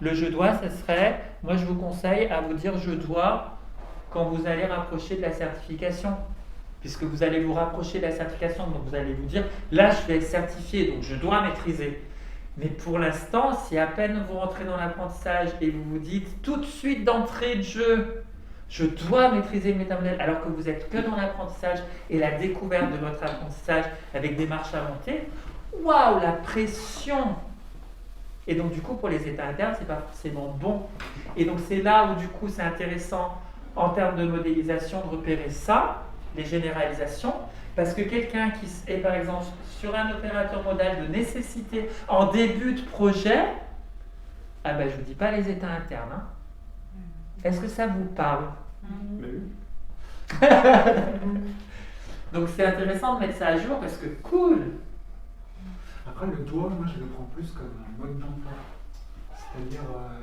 Le je dois, ce serait, moi je vous conseille à vous dire je dois quand vous allez rapprocher de la certification. Puisque vous allez vous rapprocher de la certification, donc vous allez vous dire, là je vais être certifié, donc je dois maîtriser. Mais pour l'instant, si à peine vous rentrez dans l'apprentissage et vous vous dites tout de suite d'entrée de jeu, je dois maîtriser le métamodèle, alors que vous êtes que dans l'apprentissage et la découverte de votre apprentissage avec des marches à monter, waouh, la pression! Et donc du coup, pour les états internes, c'est pas forcément bon. Et donc c'est là où du coup, c'est intéressant en termes de modélisation de repérer ça, les généralisations, parce que quelqu'un qui est par exemple sur un opérateur modal de nécessité en début de projet, ah ben je vous dis pas les états internes. Hein. Est-ce que ça vous parle? Mais oui. Donc c'est intéressant de mettre ça à jour parce que cool. Après, le doigt, moi, je le prends plus comme un mode d'emploi. C'est-à-dire,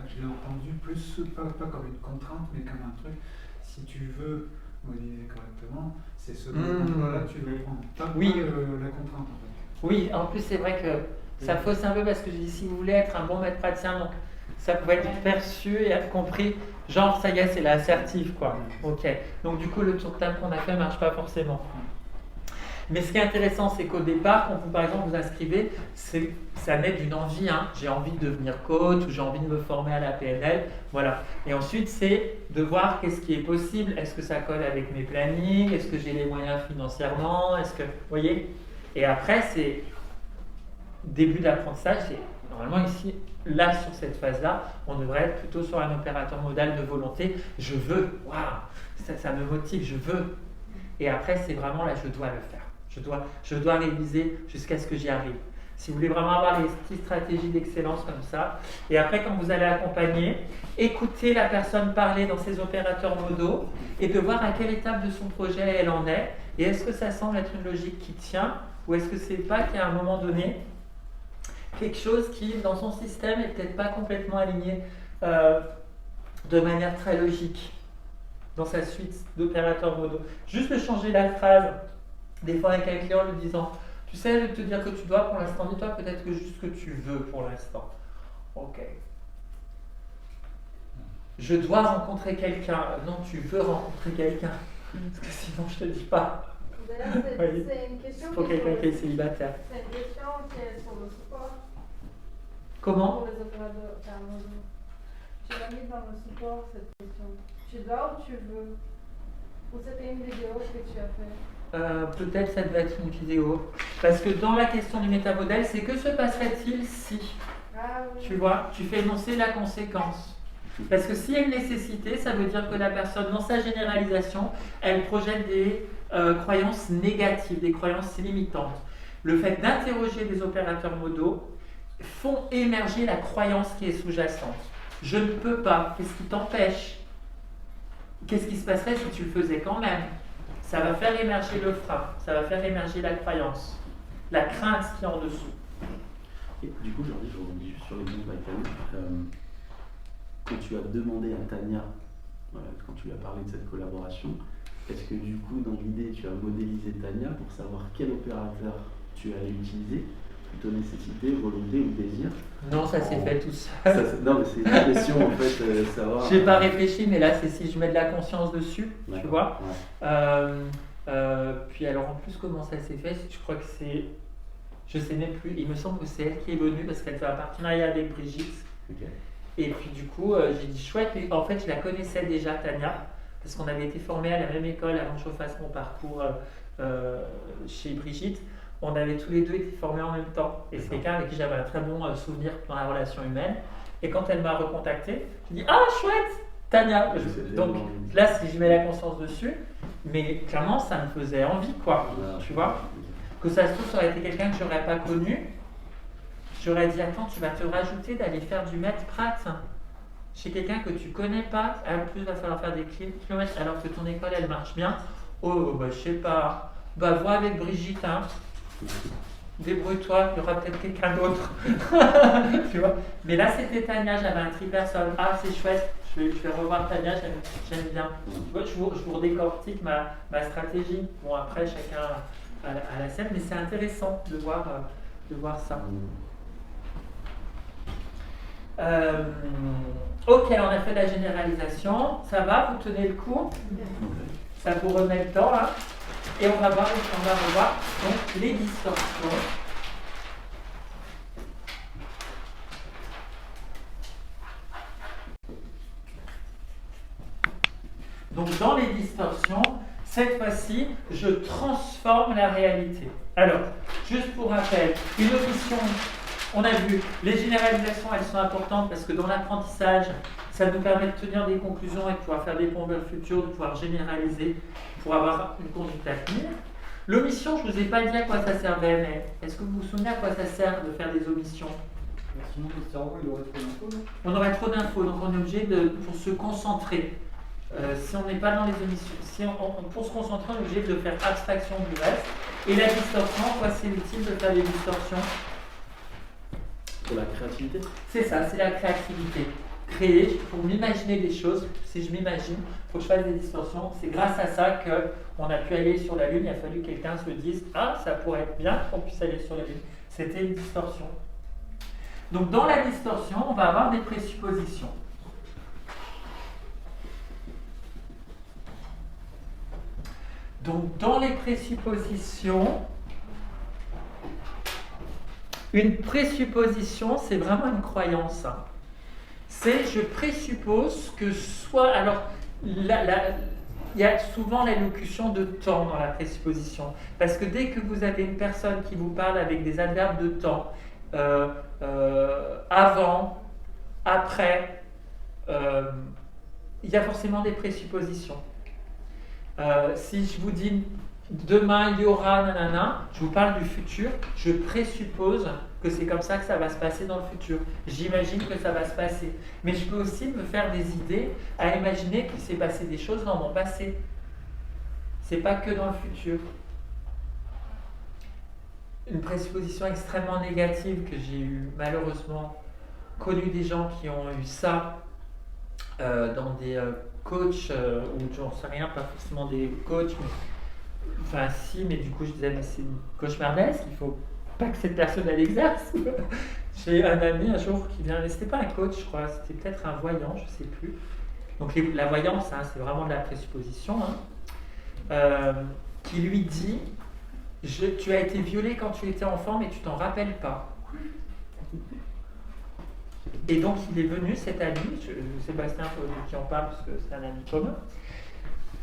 je l'ai entendu plus, pas comme une contrainte, mais comme un truc. Si tu veux modéliser correctement, c'est ce mode d'emploi-là que tu veux prendre. Pas Oui. la contrainte, en fait. Oui, en plus c'est vrai que ça fausse un peu parce que je dis si vous voulez être un bon maître praticien, donc ça pouvait être perçu et être compris, genre ça y est, c'est l'assertif quoi. Ok. Donc du coup le tour de table qu'on a fait marche pas forcément. Mais ce qui est intéressant, c'est qu'au départ, quand vous, par exemple, vous inscrivez, ça naît d'une envie. Hein. J'ai envie de devenir coach ou j'ai envie de me former à la PNL. Voilà. Et ensuite, c'est de voir qu'est-ce qui est possible. Est-ce que ça colle avec mes plannings? Est-ce que j'ai les moyens financièrement? Est-ce que, vous voyez? Et après, c'est début d'apprentissage. C'est normalement ici, là, sur cette phase-là, on devrait être plutôt sur un opérateur modal de volonté. Je veux. Waouh, ça me motive. Je veux. Et après, c'est vraiment là, je dois le faire. Je dois réviser jusqu'à ce que j'y arrive. Si vous voulez vraiment avoir les petites stratégies d'excellence comme ça, et après quand vous allez accompagner, écoutez la personne parler dans ses opérateurs modaux et de voir à quelle étape de son projet elle en est, et est-ce que ça semble être une logique qui tient, ou est-ce que c'est pas qu'il y a un moment donné quelque chose qui, dans son système, est peut-être pas complètement aligné de manière très logique dans sa suite d'opérateurs modaux. Juste de changer la phrase. Des fois avec un client lui disant, tu sais, de te dire que tu dois pour l'instant, dis-toi peut-être que juste que tu veux pour l'instant. Ok. Je dois rencontrer quelqu'un. Non, tu veux rencontrer quelqu'un. Parce que sinon je te dis pas. D'ailleurs, Oui. c'est une question Pour qui est quelqu'un sur qui est le- célibataire. c'est une question qui est sur le support Comment? pour les opérateurs modaux. Tu l'as mis dans le support cette question. Tu dois ou tu veux? Ou c'était une vidéo que tu as fait? Peut-être ça devait être une vidéo. Parce que dans la question du métamodèle, c'est que se passerait-il si? Ah oui. Tu vois, tu fais énoncer la conséquence. Parce que s'il y a une nécessité, ça veut dire que la personne, dans sa généralisation, elle projette des croyances négatives, des croyances limitantes. Le fait d'interroger des opérateurs modaux font émerger la croyance qui est sous-jacente. Je ne peux pas. Qu'est-ce qui t'empêche? Qu'est-ce qui se passerait si tu le faisais quand même? Ça va faire émerger le frein, ça va faire émerger la croyance, la crainte qui est en dessous. Et du coup, je rebondis juste sur l'exemple avec Tania. Quand tu as demandé à Tania, quand tu lui as parlé de cette collaboration, est-ce que du coup, dans l'idée, tu as modélisé Tania pour savoir quel opérateur tu allais utiliser, plutôt nécessité, volonté ou désir? Non, ça s'est fait tout seul. Non, mais c'est une question en fait, savoir. J'ai pas réfléchi, mais là, c'est si je mets de la conscience dessus, tu D'accord, vois. ouais. Puis alors, en plus, comment ça s'est fait? Je crois que c'est... Je sais même plus. Il me semble que c'est elle qui est venue parce qu'elle fait un partenariat avec Brigitte. Ok. Et puis du coup, j'ai dit chouette. Et en fait, je la connaissais déjà, Tania, parce qu'on avait été formés à la même école avant que je fasse mon parcours chez Brigitte. On avait tous les deux été formés en même temps. Et c'est quelqu'un avec qui j'avais un très bon souvenir dans la relation humaine. Et quand elle m'a recontacté, je dis ah chouette, Tania. Donc là, si je mets la conscience dessus, mais clairement, ça me faisait envie, quoi. Tu vois? Que ça se trouve, ça aurait été quelqu'un que j'aurais pas connu. J'aurais dit attends, tu vas te rajouter d'aller faire du maître prat chez quelqu'un que tu connais pas. En plus, il va falloir faire des kilomètres alors que ton école elle marche bien. Oh, bah je sais pas. Bah vois avec Brigitte, hein. Débrouille-toi, il y aura peut-être quelqu'un d'autre. Tu vois? Mais là, c'était Tania, j'avais un tri personne. Ah, c'est chouette, je vais revoir Tania, j'aime bien. Tu vois, je vous redécortique ma stratégie. Bon, après, chacun à la scène, mais c'est intéressant de voir ça. Ok, on a fait la généralisation. Ça va, vous tenez le coup? Ça vous remet le temps, là. Et on va revoir donc les distorsions. Donc dans les distorsions, cette fois-ci, je transforme la réalité. Alors, juste pour rappel, une omission, on a vu, les généralisations, elles sont importantes parce que dans l'apprentissage, ça nous permet de tenir des conclusions et de pouvoir faire des ponts vers le futur, de pouvoir généraliser pour avoir une conduite à tenir. L'omission, je ne vous ai pas dit à quoi ça servait, mais est-ce que vous vous souvenez à quoi ça sert de faire des omissions? Sinon, le cerveau, il aurait trop d'infos, non? On aurait trop d'infos, donc on est obligé pour se concentrer. Si on n'est pas dans les omissions, pour se concentrer, on est obligé de faire abstraction du reste. Et la distorsion, quoi, c'est utile de faire des distorsions? Pour la créativité. C'est ça, c'est la créativité. Créer, pour m'imaginer des choses, si je m'imagine, il faut que je fasse des distorsions. C'est grâce à ça qu'on a pu aller sur la Lune. Il a fallu que quelqu'un se dise « Ah, ça pourrait être bien qu'on puisse aller sur la Lune ». C'était une distorsion. Donc dans la distorsion, on va avoir des présuppositions. Donc dans les présuppositions, une présupposition, c'est vraiment une croyance. C'est je présuppose que soit... Alors, il y a souvent l'allocution de temps dans la présupposition. Parce que dès que vous avez une personne qui vous parle avec des adverbes de temps, avant, après, il y a forcément des présuppositions. Si je vous dis demain il y aura nanana, je vous parle du futur, je présuppose que c'est comme ça que ça va se passer dans le futur. J'imagine que ça va se passer. Mais je peux aussi me faire des idées à imaginer qu'il s'est passé des choses dans mon passé. C'est pas que dans le futur. Une présupposition extrêmement négative que j'ai eu malheureusement connu des gens qui ont eu ça dans des coachs ou j'en sais rien, pas forcément des coachs, mais enfin si, mais du coup je disais mais c'est cauchemardesque, il faut pas que cette personne elle exerce. J'ai un ami un jour qui vient, c'était pas un coach je crois, c'était peut-être un voyant, je sais plus. Donc la voyance, hein, c'est vraiment de la présupposition, hein, qui lui dit tu as été violé quand tu étais enfant mais tu t'en rappelles pas. Et donc il est venu cet ami, Sébastien qui en parle parce que c'est un ami commun.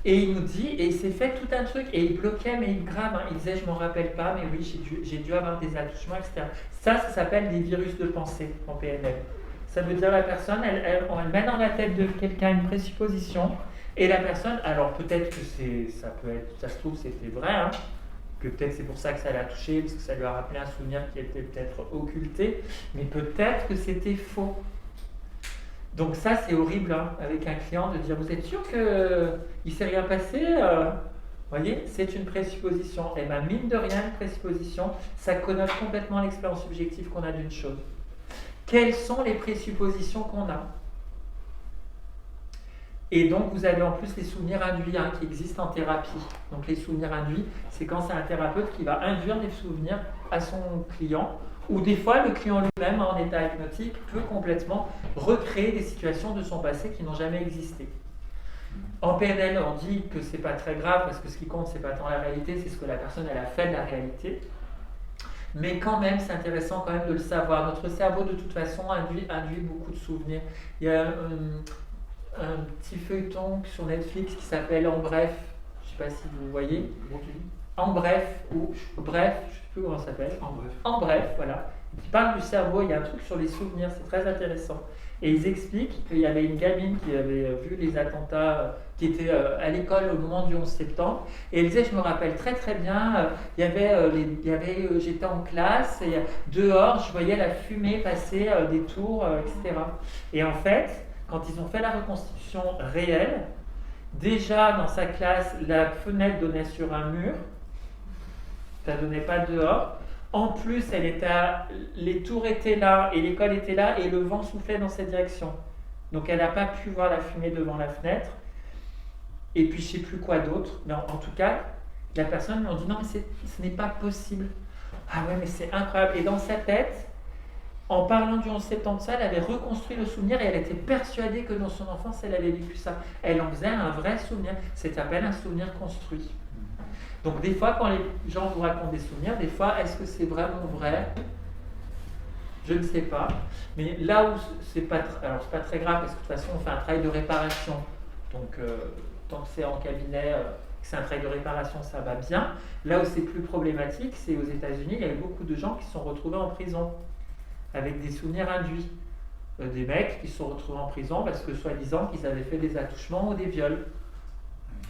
Et il nous dit, et il s'est fait tout un truc, et il bloquait, mais il grave, hein, il disait, je m'en rappelle pas, mais oui, j'ai dû avoir des attouchements, etc. Ça s'appelle des virus de pensée en PNL. Ça veut dire la personne, elle met dans la tête de quelqu'un une présupposition, et la personne, alors peut-être que ça se trouve c'était vrai, hein, que peut-être c'est pour ça que ça l'a touché, parce que ça lui a rappelé un souvenir qui était peut-être occulté, mais peut-être que c'était faux. Donc ça, c'est horrible hein, avec un client de dire « Vous êtes sûr qu'il ne s'est rien passé ?» Vous voyez, c'est une présupposition. Et bien, mine de rien, une présupposition, ça connote complètement l'expérience subjective qu'on a d'une chose. Quelles sont les présuppositions qu'on a? Et donc, vous avez en plus les souvenirs induits hein, qui existent en thérapie. Donc, les souvenirs induits, c'est quand c'est un thérapeute qui va induire des souvenirs à son client. Ou des fois, le client lui-même, en état hypnotique, peut complètement recréer des situations de son passé qui n'ont jamais existé. En PNL, on dit que c'est pas très grave parce que ce qui compte, c'est pas tant la réalité, c'est ce que la personne elle a fait de la réalité. Mais quand même, c'est intéressant quand même de le savoir. Notre cerveau, de toute façon, induit beaucoup de souvenirs. Il y a un petit feuilleton sur Netflix qui s'appelle En Bref. Je sais pas si vous voyez. En Bref, ou Bref, je ne sais plus comment ça s'appelle. En Bref, voilà. Qui parle du cerveau, il y a un truc sur les souvenirs, c'est très intéressant. Et ils expliquent qu'il y avait une gamine qui avait vu les attentats, qui était à l'école au moment du 11 septembre. Et elle disait, je me rappelle très très bien, j'étais en classe, et dehors, je voyais la fumée passer des tours, etc. Et en fait, quand ils ont fait la reconstitution réelle, déjà dans sa classe, la fenêtre donnait sur un mur. Ça ne donnait pas dehors. En plus, les tours étaient là et l'école était là et le vent soufflait dans cette direction. Donc elle n'a pas pu voir la fumée devant la fenêtre. Et puis je ne sais plus quoi d'autre. Mais en tout cas, la personne lui a dit non, mais ce n'est pas possible. Ah ouais, mais c'est incroyable. Et dans sa tête, en parlant du 11 septembre, elle avait reconstruit le souvenir et elle était persuadée que dans son enfance, elle avait vécu ça. Elle en faisait un vrai souvenir. Ça s'appelle un souvenir construit. Donc des fois, quand les gens vous racontent des souvenirs, des fois, est-ce que c'est vraiment vrai? Je ne sais pas. Mais là où c'est pas très grave, parce que de toute façon, on fait un travail de réparation. Donc tant que c'est en cabinet, que c'est un travail de réparation, ça va bien. Là où c'est plus problématique, c'est aux États-Unis, il y a eu beaucoup de gens qui se sont retrouvés en prison avec des souvenirs induits. Des mecs qui se sont retrouvés en prison parce que soi-disant qu'ils avaient fait des attouchements ou des viols.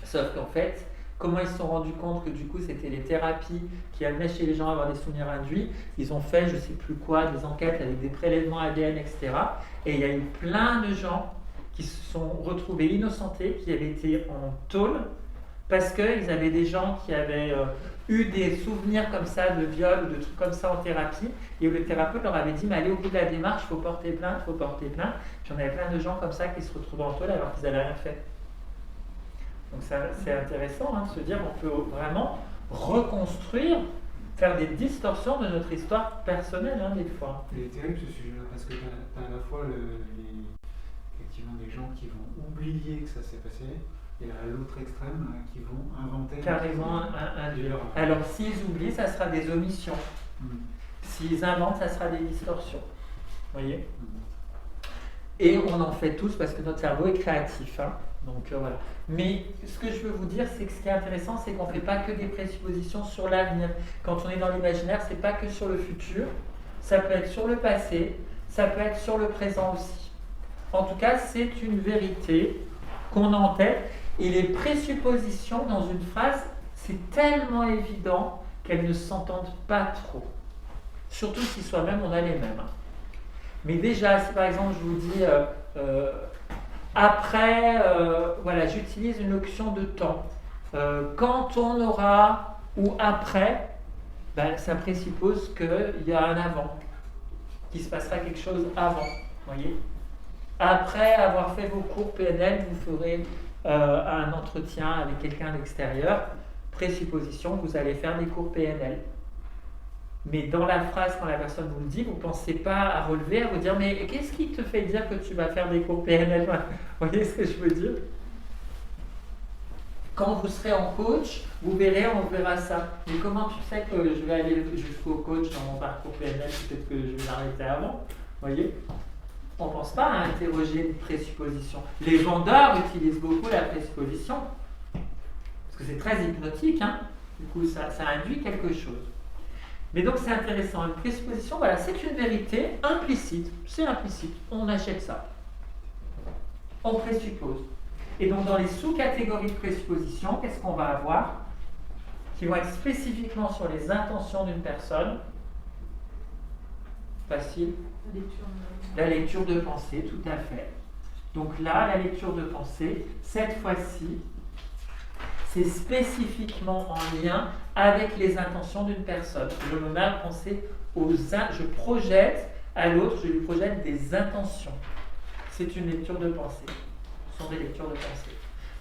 Sauf qu'en fait, comment ils se sont rendus compte que du coup c'était les thérapies qui amenaient chez les gens à avoir des souvenirs induits? Ils ont fait je sais plus quoi, des enquêtes avec des prélèvements ADN, etc. Et il y a eu plein de gens qui se sont retrouvés innocentés, qui avaient été en tôle parce qu'ils avaient des gens qui avaient eu des souvenirs comme ça de viol ou de trucs comme ça en thérapie, et où le thérapeute leur avait dit mais allez au bout de la démarche, il faut porter plainte, il faut porter plainte. Puis on avait plein de gens comme ça qui se retrouvaient en tôle alors qu'ils n'avaient rien fait. Donc c'est intéressant de se dire qu'on peut vraiment reconstruire, faire des distorsions de notre histoire personnelle des fois. Il est terrible ce sujet-là parce que tu as à la fois effectivement des gens qui vont oublier que ça s'est passé, et à l'autre extrême qui vont inventer Carrément alors s'ils oublient, ça sera des omissions. S'ils inventent, ça sera des distorsions. Vous voyez? Et on en fait tous parce que notre cerveau est créatif. Donc voilà. Mais ce que je veux vous dire, c'est que ce qui est intéressant, c'est qu'on ne fait pas que des présuppositions sur l'avenir. Quand on est dans l'imaginaire, c'est pas que sur le futur. Ça peut être sur le passé, ça peut être sur le présent aussi. En tout cas, c'est une vérité qu'on a en tête. Et les présuppositions dans une phrase, c'est tellement évident qu'elles ne s'entendent pas trop. Surtout si soi-même on a les mêmes. Mais déjà, si par exemple je vous dis après, voilà, j'utilise une locution de temps. Quand on aura ou après, ça présuppose qu'il y a un avant, qu'il se passera quelque chose avant. Voyez? Après avoir fait vos cours PNL, vous ferez un entretien avec quelqu'un à l'extérieur, présupposition, vous allez faire des cours PNL. Mais dans la phrase, quand la personne vous le dit, vous ne pensez pas à relever, à vous dire mais qu'est-ce qui te fait dire que tu vas faire des cours PNL? Vous voyez ce que je veux dire? Quand vous serez en coach, vous verrez, on verra ça. Mais comment tu sais que je vais aller jusqu'au coach dans mon parcours PNL? Peut-être que je vais l'arrêter avant. Vous voyez? On ne pense pas à interroger une présupposition. Les vendeurs utilisent beaucoup la présupposition, parce que c'est très hypnotique, du coup ça induit quelque chose. Mais donc c'est intéressant, une présupposition, voilà, c'est une vérité implicite, c'est implicite, on achète ça. On présuppose. Et donc dans les sous-catégories de présupposition, qu'est-ce qu'on va avoir? Qui vont être spécifiquement sur les intentions d'une personne. Facile. La lecture de pensée, tout à fait. Donc là, la lecture de pensée, cette fois-ci, c'est spécifiquement en lien avec les intentions d'une personne. Je me mets à penser je projette à l'autre, je lui projette des intentions. C'est une lecture de pensée. Ce sont des lectures de pensée.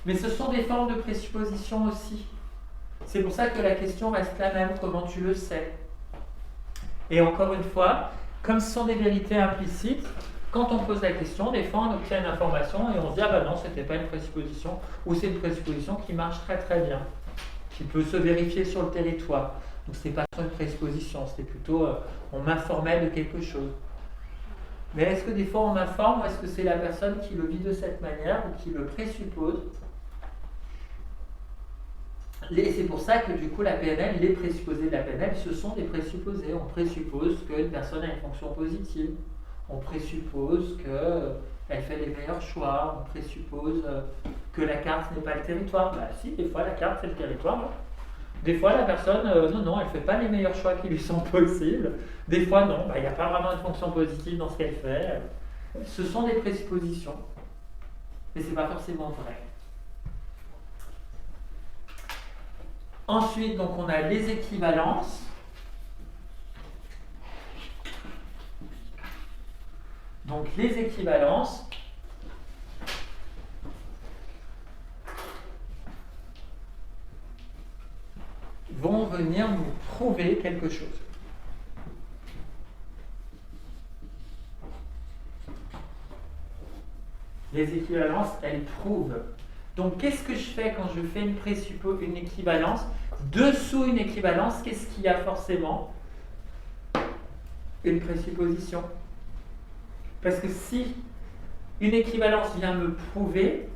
Mais ce sont des formes de présupposition aussi. C'est pour ça que la question reste la même, comment tu le sais? Et encore une fois, comme ce sont des vérités implicites, quand on pose la question, des fois on obtient une information et on se dit ah ben non, c'était pas une présupposition, ou c'est une présupposition qui marche très très bien, qui peut se vérifier sur le territoire. Donc c'est pas une présupposition, c'était plutôt on m'informait de quelque chose. Mais est-ce que des fois on m'informe ou est-ce que c'est la personne qui le vit de cette manière ou qui le présuppose? Et c'est pour ça que du coup la PNL, les présupposés de la PNL, ce sont des présupposés. On présuppose qu'une personne a une fonction positive. On présuppose qu'elle fait les meilleurs choix. On présuppose que la carte n'est pas le territoire. Si, des fois la carte c'est le territoire. Des fois la personne, non, elle ne fait pas les meilleurs choix qui lui sont possibles. Des fois non, il n'y a pas vraiment une fonction positive dans ce qu'elle fait. Ce sont des présuppositions. Mais ce n'est pas forcément vrai. Ensuite, donc, on a les équivalences. Donc, les équivalences vont venir nous prouver quelque chose. Les équivalences, elles prouvent. Donc, qu'est-ce que je fais quand je fais une équivalence? Dessous une équivalence, qu'est-ce qu'il y a forcément? Une présupposition. Parce que si une équivalence vient me prouver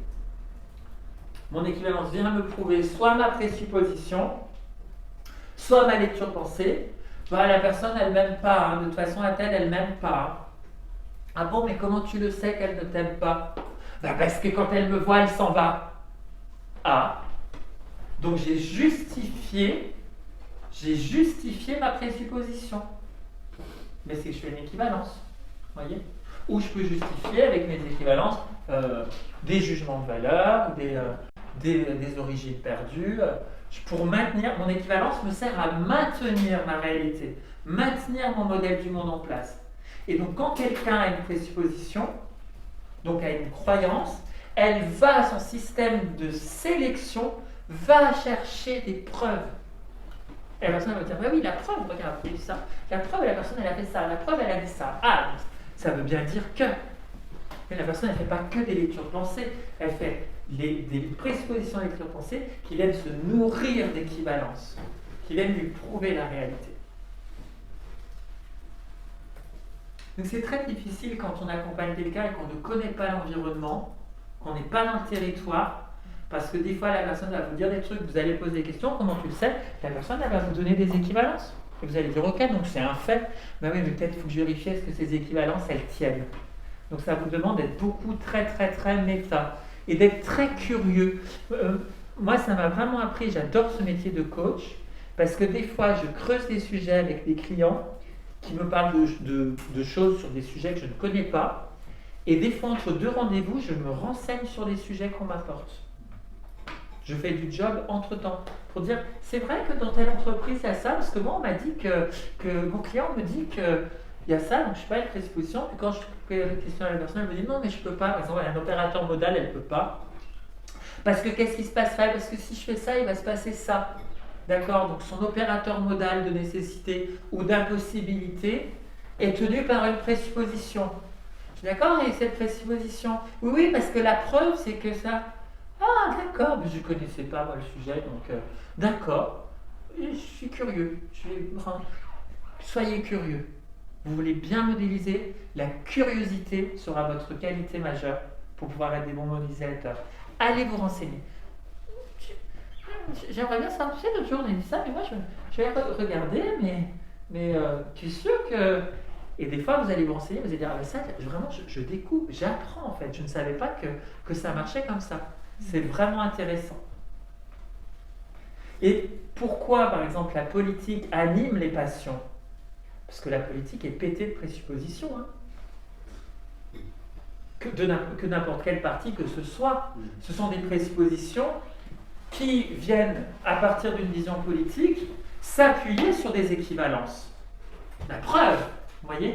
Mon équivalence vient me prouver soit ma présupposition, soit ma lecture pensée. Bah, la personne, elle m'aime pas. Hein. De toute façon, elle m'aime pas. Ah bon, mais comment tu le sais qu'elle ne t'aime pas? Bah, parce que quand elle me voit, elle s'en va. Ah. Donc j'ai justifié ma présupposition. Mais c'est que je fais une équivalence. Voyez? Ou je peux justifier avec mes équivalences des jugements de valeur, des origines perdues. Pour maintenir, mon équivalence me sert à maintenir ma réalité, maintenir mon modèle du monde en place. Et donc quand quelqu'un a une présupposition, donc a une croyance, elle va, son système de sélection va chercher des preuves. Et la personne va dire, bah oui, la preuve, regarde, il y a eu ça. La preuve, la personne, elle a fait ça. La preuve, elle a dit ça. Ah, ça veut bien dire que. Mais la personne, elle ne fait pas que des lectures de pensée. Elle fait des présuppositions de lecture de pensée qui viennent se nourrir d'équivalence, qui viennent lui prouver la réalité. Donc c'est très difficile quand on accompagne quelqu'un et qu'on ne connaît pas l'environnement, qu'on n'est pas dans le territoire, parce que des fois la personne va vous dire des trucs, vous allez poser des questions, comment tu le sais? La personne elle va vous donner des équivalences. Et vous allez dire ok, donc c'est un fait. Ben oui, mais peut-être il faut que je vérifie est-ce que ces équivalences elles tiennent. Donc ça vous demande d'être beaucoup très méta et d'être très curieux. Moi ça m'a vraiment appris, j'adore ce métier de coach, parce que des fois je creuse des sujets avec des clients qui me parlent de choses sur des sujets que je ne connais pas. Et des fois, entre deux rendez-vous, je me renseigne sur les sujets qu'on m'apporte. Je fais du job entre-temps pour dire, c'est vrai que dans telle entreprise, il y a ça, parce que moi, on m'a dit que mon client me dit qu'il y a ça, donc je ne sais pas, une présupposition. Puis quand je fais la question à la personne, elle me dit, non, mais je ne peux pas. Par exemple, un opérateur modal, elle ne peut pas. Parce que qu'est-ce qui se passerait? Parce que si je fais ça, il va se passer ça. D'accord, donc son opérateur modal de nécessité ou d'impossibilité est tenu par une présupposition. Je suis d'accord avec cette présupposition? Oui, parce que la preuve, c'est que ça... Ah, d'accord, mais je ne connaissais pas moi, le sujet, donc d'accord, je suis curieux. Soyez curieux. Vous voulez bien modéliser, la curiosité sera votre qualité majeure pour pouvoir être des bons modélisateurs. Allez vous renseigner. J'aimerais bien savoir, tu sais, l'autre jour on a dit ça, mais moi je vais regarder, mais tu es sûr que... Et des fois vous allez vous renseigner, vous allez dire, ah ben ça, vraiment je découvre, j'apprends en fait, je ne savais pas que ça marchait comme ça. C'est vraiment intéressant. Et pourquoi, par exemple, la politique anime les passions? Parce que la politique est pétée de présuppositions. Hein. Que n'importe quel parti que ce soit. Ce sont des présuppositions qui viennent, à partir d'une vision politique, s'appuyer sur des équivalences. La preuve, vous voyez?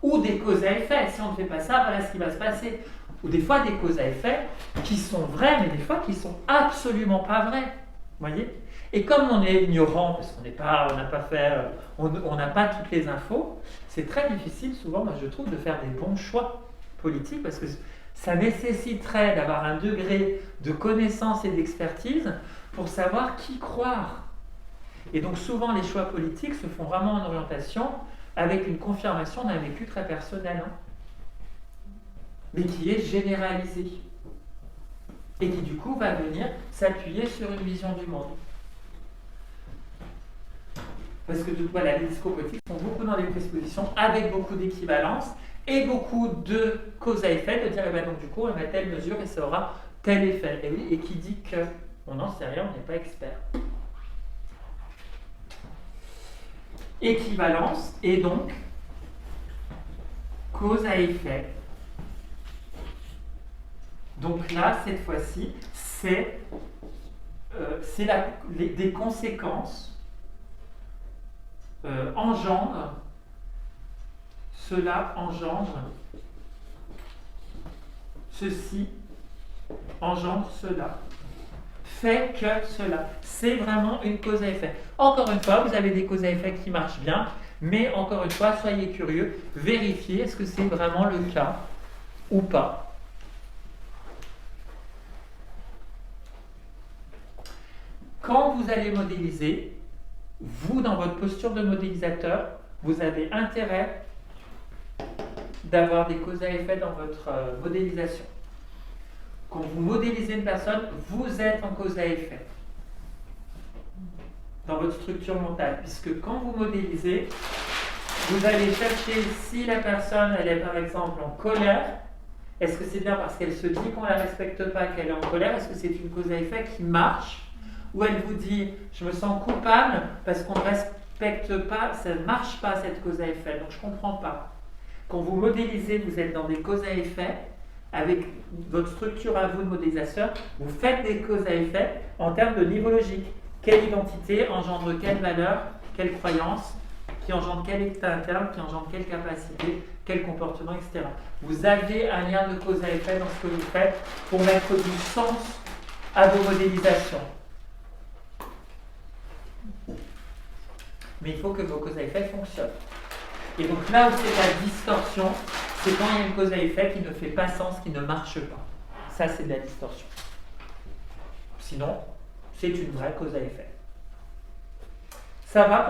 Ou des causes à effet. Si on ne fait pas ça, voilà ce qui va se passer. Ou des fois des causes à effet qui sont vraies, mais des fois qui ne sont absolument pas vraies. Vous voyez? Et comme on est ignorant, parce qu'on n'a pas toutes les infos, c'est très difficile souvent, moi je trouve, de faire des bons choix politiques, parce que ça nécessiterait d'avoir un degré de connaissance et d'expertise pour savoir qui croire. Et donc souvent les choix politiques se font vraiment en orientation avec une confirmation d'un vécu très personnel, hein, mais qui est généralisé. Et qui du coup va venir s'appuyer sur une vision du monde. Parce que voilà, les discours politiques sont beaucoup dans les présuppositions, avec beaucoup d'équivalence et beaucoup de cause à effet, de dire, eh ben, donc du coup, on met telle mesure et ça aura tel effet. Et oui, et qui dit qu'on n'en sait rien, on n'est pas expert. Équivalence et donc cause à effet. Donc là, cette fois-ci, c'est des conséquences cela engendre ceci, engendre cela, fait que cela. C'est vraiment une cause à effet. Encore une fois, vous avez des causes à effet qui marchent bien, mais encore une fois, soyez curieux, vérifiez est-ce que c'est vraiment le cas ou pas. Quand vous allez modéliser, vous, dans votre posture de modélisateur, vous avez intérêt d'avoir des causes à effet dans votre modélisation. Quand vous modélisez une personne, vous êtes en cause à effet dans votre structure mentale, puisque quand vous modélisez, vous allez chercher si la personne, elle est par exemple en colère. Est-ce que c'est bien parce qu'elle se dit qu'on ne la respecte pas qu'elle est en colère? Est-ce que c'est une cause à effet qui marche? Ou elle vous dit, je me sens coupable parce qu'on ne respecte pas, ça ne marche pas cette cause à effet, donc je ne comprends pas. Quand vous modélisez, vous êtes dans des causes à effet, avec votre structure à vous de modélisateur, vous faites des causes à effet en termes de niveau logique. Quelle identité engendre quelle valeur, quelle croyance, qui engendre quel état interne, qui engendre quelle capacité, quel comportement, etc. Vous avez un lien de cause à effet dans ce que vous faites pour mettre du sens à vos modélisations. Mais il faut que vos causes à effet fonctionnent. Et donc là où c'est la distorsion, c'est quand il y a une cause à effet qui ne fait pas sens, qui ne marche pas. Ça, c'est de la distorsion. Sinon, c'est une vraie cause à effet. Ça va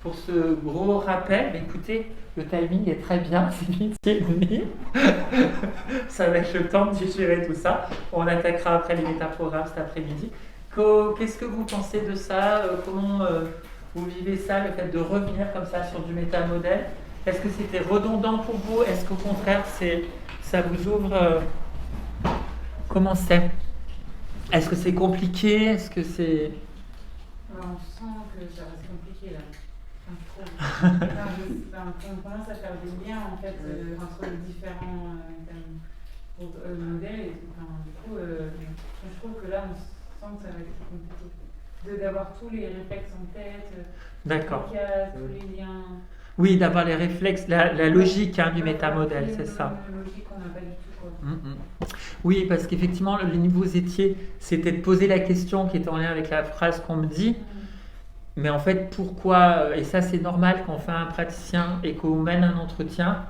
pour ce gros rappel. Mais écoutez, le timing est très bien, c'est midi et demi. Ça va être le temps de digérer tout ça. On attaquera après les métaprogrammes cet après-midi. Qu'est-ce que vous pensez de ça? Comment vous vivez ça, le fait de revenir comme ça sur du métamodèle? Est-ce que c'était redondant pour vous? Est-ce qu'au contraire, ça vous ouvre comment c'est? Est-ce que c'est compliqué? Est-ce que c'est... On sent que ça reste compliqué là. On commence à faire des liens en fait entre les différents modèles et tout. Du coup, je trouve que là, on sent que ça va être compliqué. D'avoir tous les réflexes en tête, D'accord. tous les liens. Oui, d'avoir les réflexes, la logique du métamodèle, c'est ça. La logique qu'on n'a pas du tout. Oui, parce qu'effectivement, le niveau vous étiez, c'était de poser la question qui est en lien avec la phrase qu'on me dit. Mais en fait, pourquoi, et ça c'est normal quand on fait un praticien et qu'on mène un entretien,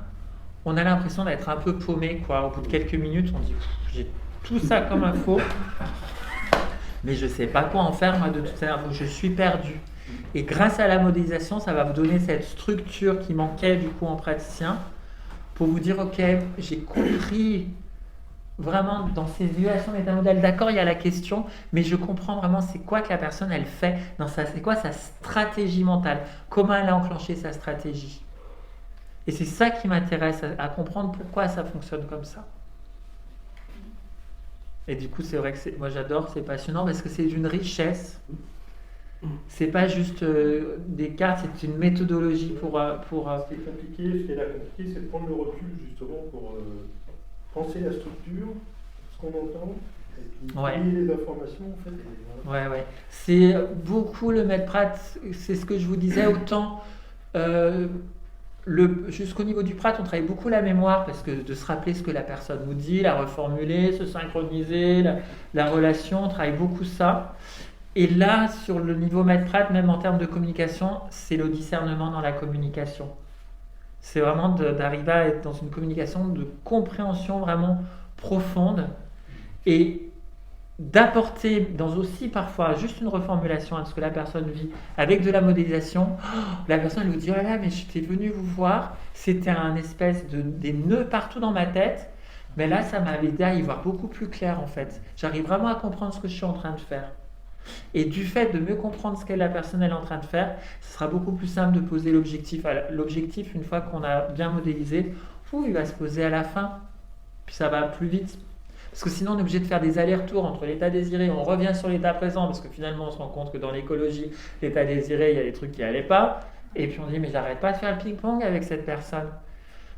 on a l'impression d'être un peu paumé, quoi. Au bout de quelques minutes, on dit, j'ai tout ça comme info, mais je ne sais pas quoi en faire, moi, de toute cette info, je suis perdu. Et grâce à la modélisation, ça va vous donner cette structure qui manquait du coup en praticien, pour vous dire, ok, j'ai compris vraiment dans ces évaluations métamodèles, d'accord, il y a la question, mais je comprends vraiment c'est quoi que la personne elle fait, c'est quoi sa stratégie mentale, comment elle a enclenché sa stratégie. Et c'est ça qui m'intéresse, à comprendre pourquoi ça fonctionne comme ça. Et du coup, c'est vrai que moi j'adore, c'est passionnant parce que c'est d'une richesse. C'est pas juste des cartes, c'est une méthodologie pour. Ce qui est compliqué, ce qui est là compliqué, c'est de prendre le recul justement pour penser la structure, ce qu'on entend, et puis lier les informations en fait. Voilà. Ouais. C'est beaucoup le maître prat, c'est ce que je vous disais, autant jusqu'au niveau du prat, on travaille beaucoup la mémoire parce que de se rappeler ce que la personne nous dit, la reformuler, se synchroniser, la relation, on travaille beaucoup ça. Et là, sur le niveau maître prat, même en termes de communication, c'est le discernement dans la communication. C'est vraiment d'arriver à être dans une communication de compréhension vraiment profonde et d'apporter dans aussi parfois juste une reformulation à ce que la personne vit avec de la modélisation. La personne elle vous dit « Oh là là, mais j'étais venu vous voir, c'était un espèce des nœuds partout dans ma tête, mais là, ça m'a aidé à y voir beaucoup plus clair en fait. J'arrive vraiment à comprendre ce que je suis en train de faire. » Et du fait de mieux comprendre ce qu'est la personne elle est en train de faire, ce sera beaucoup plus simple de poser l'objectif. L'objectif, une fois qu'on a bien modélisé, il va se poser à la fin, puis ça va plus vite. Parce que sinon, on est obligé de faire des allers-retours entre l'état désiré, on revient sur l'état présent, parce que finalement, on se rend compte que dans l'écologie, l'état désiré, il y a des trucs qui n'allaient pas, et puis on dit, mais j'arrête pas de faire le ping-pong avec cette personne.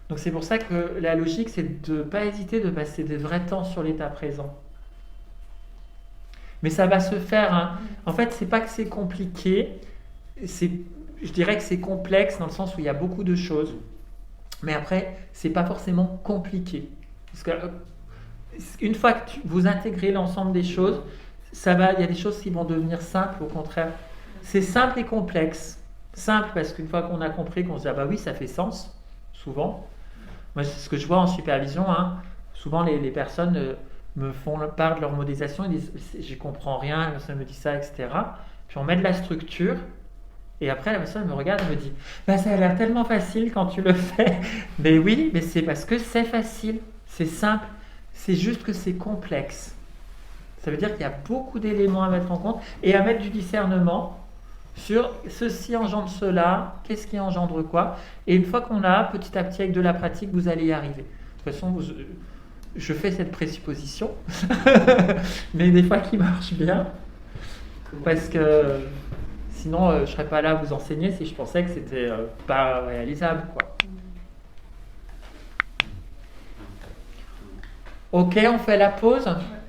Donc c'est pour ça que la logique, c'est de ne pas hésiter de passer des vrais temps sur l'état présent. Mais ça va se faire. En fait, c'est pas que c'est compliqué, je dirais que c'est complexe dans le sens où il y a beaucoup de choses. Mais après, c'est pas forcément compliqué. Parce que une fois que vous intégrez l'ensemble des choses, il y a des choses qui vont devenir simples, au contraire. C'est simple et complexe. Simple parce qu'une fois qu'on a compris, qu'on se dit ah bah oui, ça fait sens, souvent. Moi, c'est ce que je vois en supervision. Souvent, les personnes me font part de leur modélisation, ils disent je comprends rien, la personne me dit ça, etc. Puis on met de la structure, et après la personne me regarde et me dit ça a l'air tellement facile quand tu le fais. Mais oui, mais c'est parce que c'est facile, c'est simple, C'est juste que c'est complexe. Ça veut dire qu'il y a beaucoup d'éléments à mettre en compte et à mettre du discernement sur ceci engendre cela, qu'est-ce qui engendre quoi. Et une fois qu'on a, petit à petit, avec de la pratique, vous allez y arriver. De toute façon, je fais cette présupposition, mais des fois qui marche bien, parce que sinon, je ne serais pas là à vous enseigner si je pensais que c'était pas réalisable, quoi. Ok, on fait la pause. Ouais.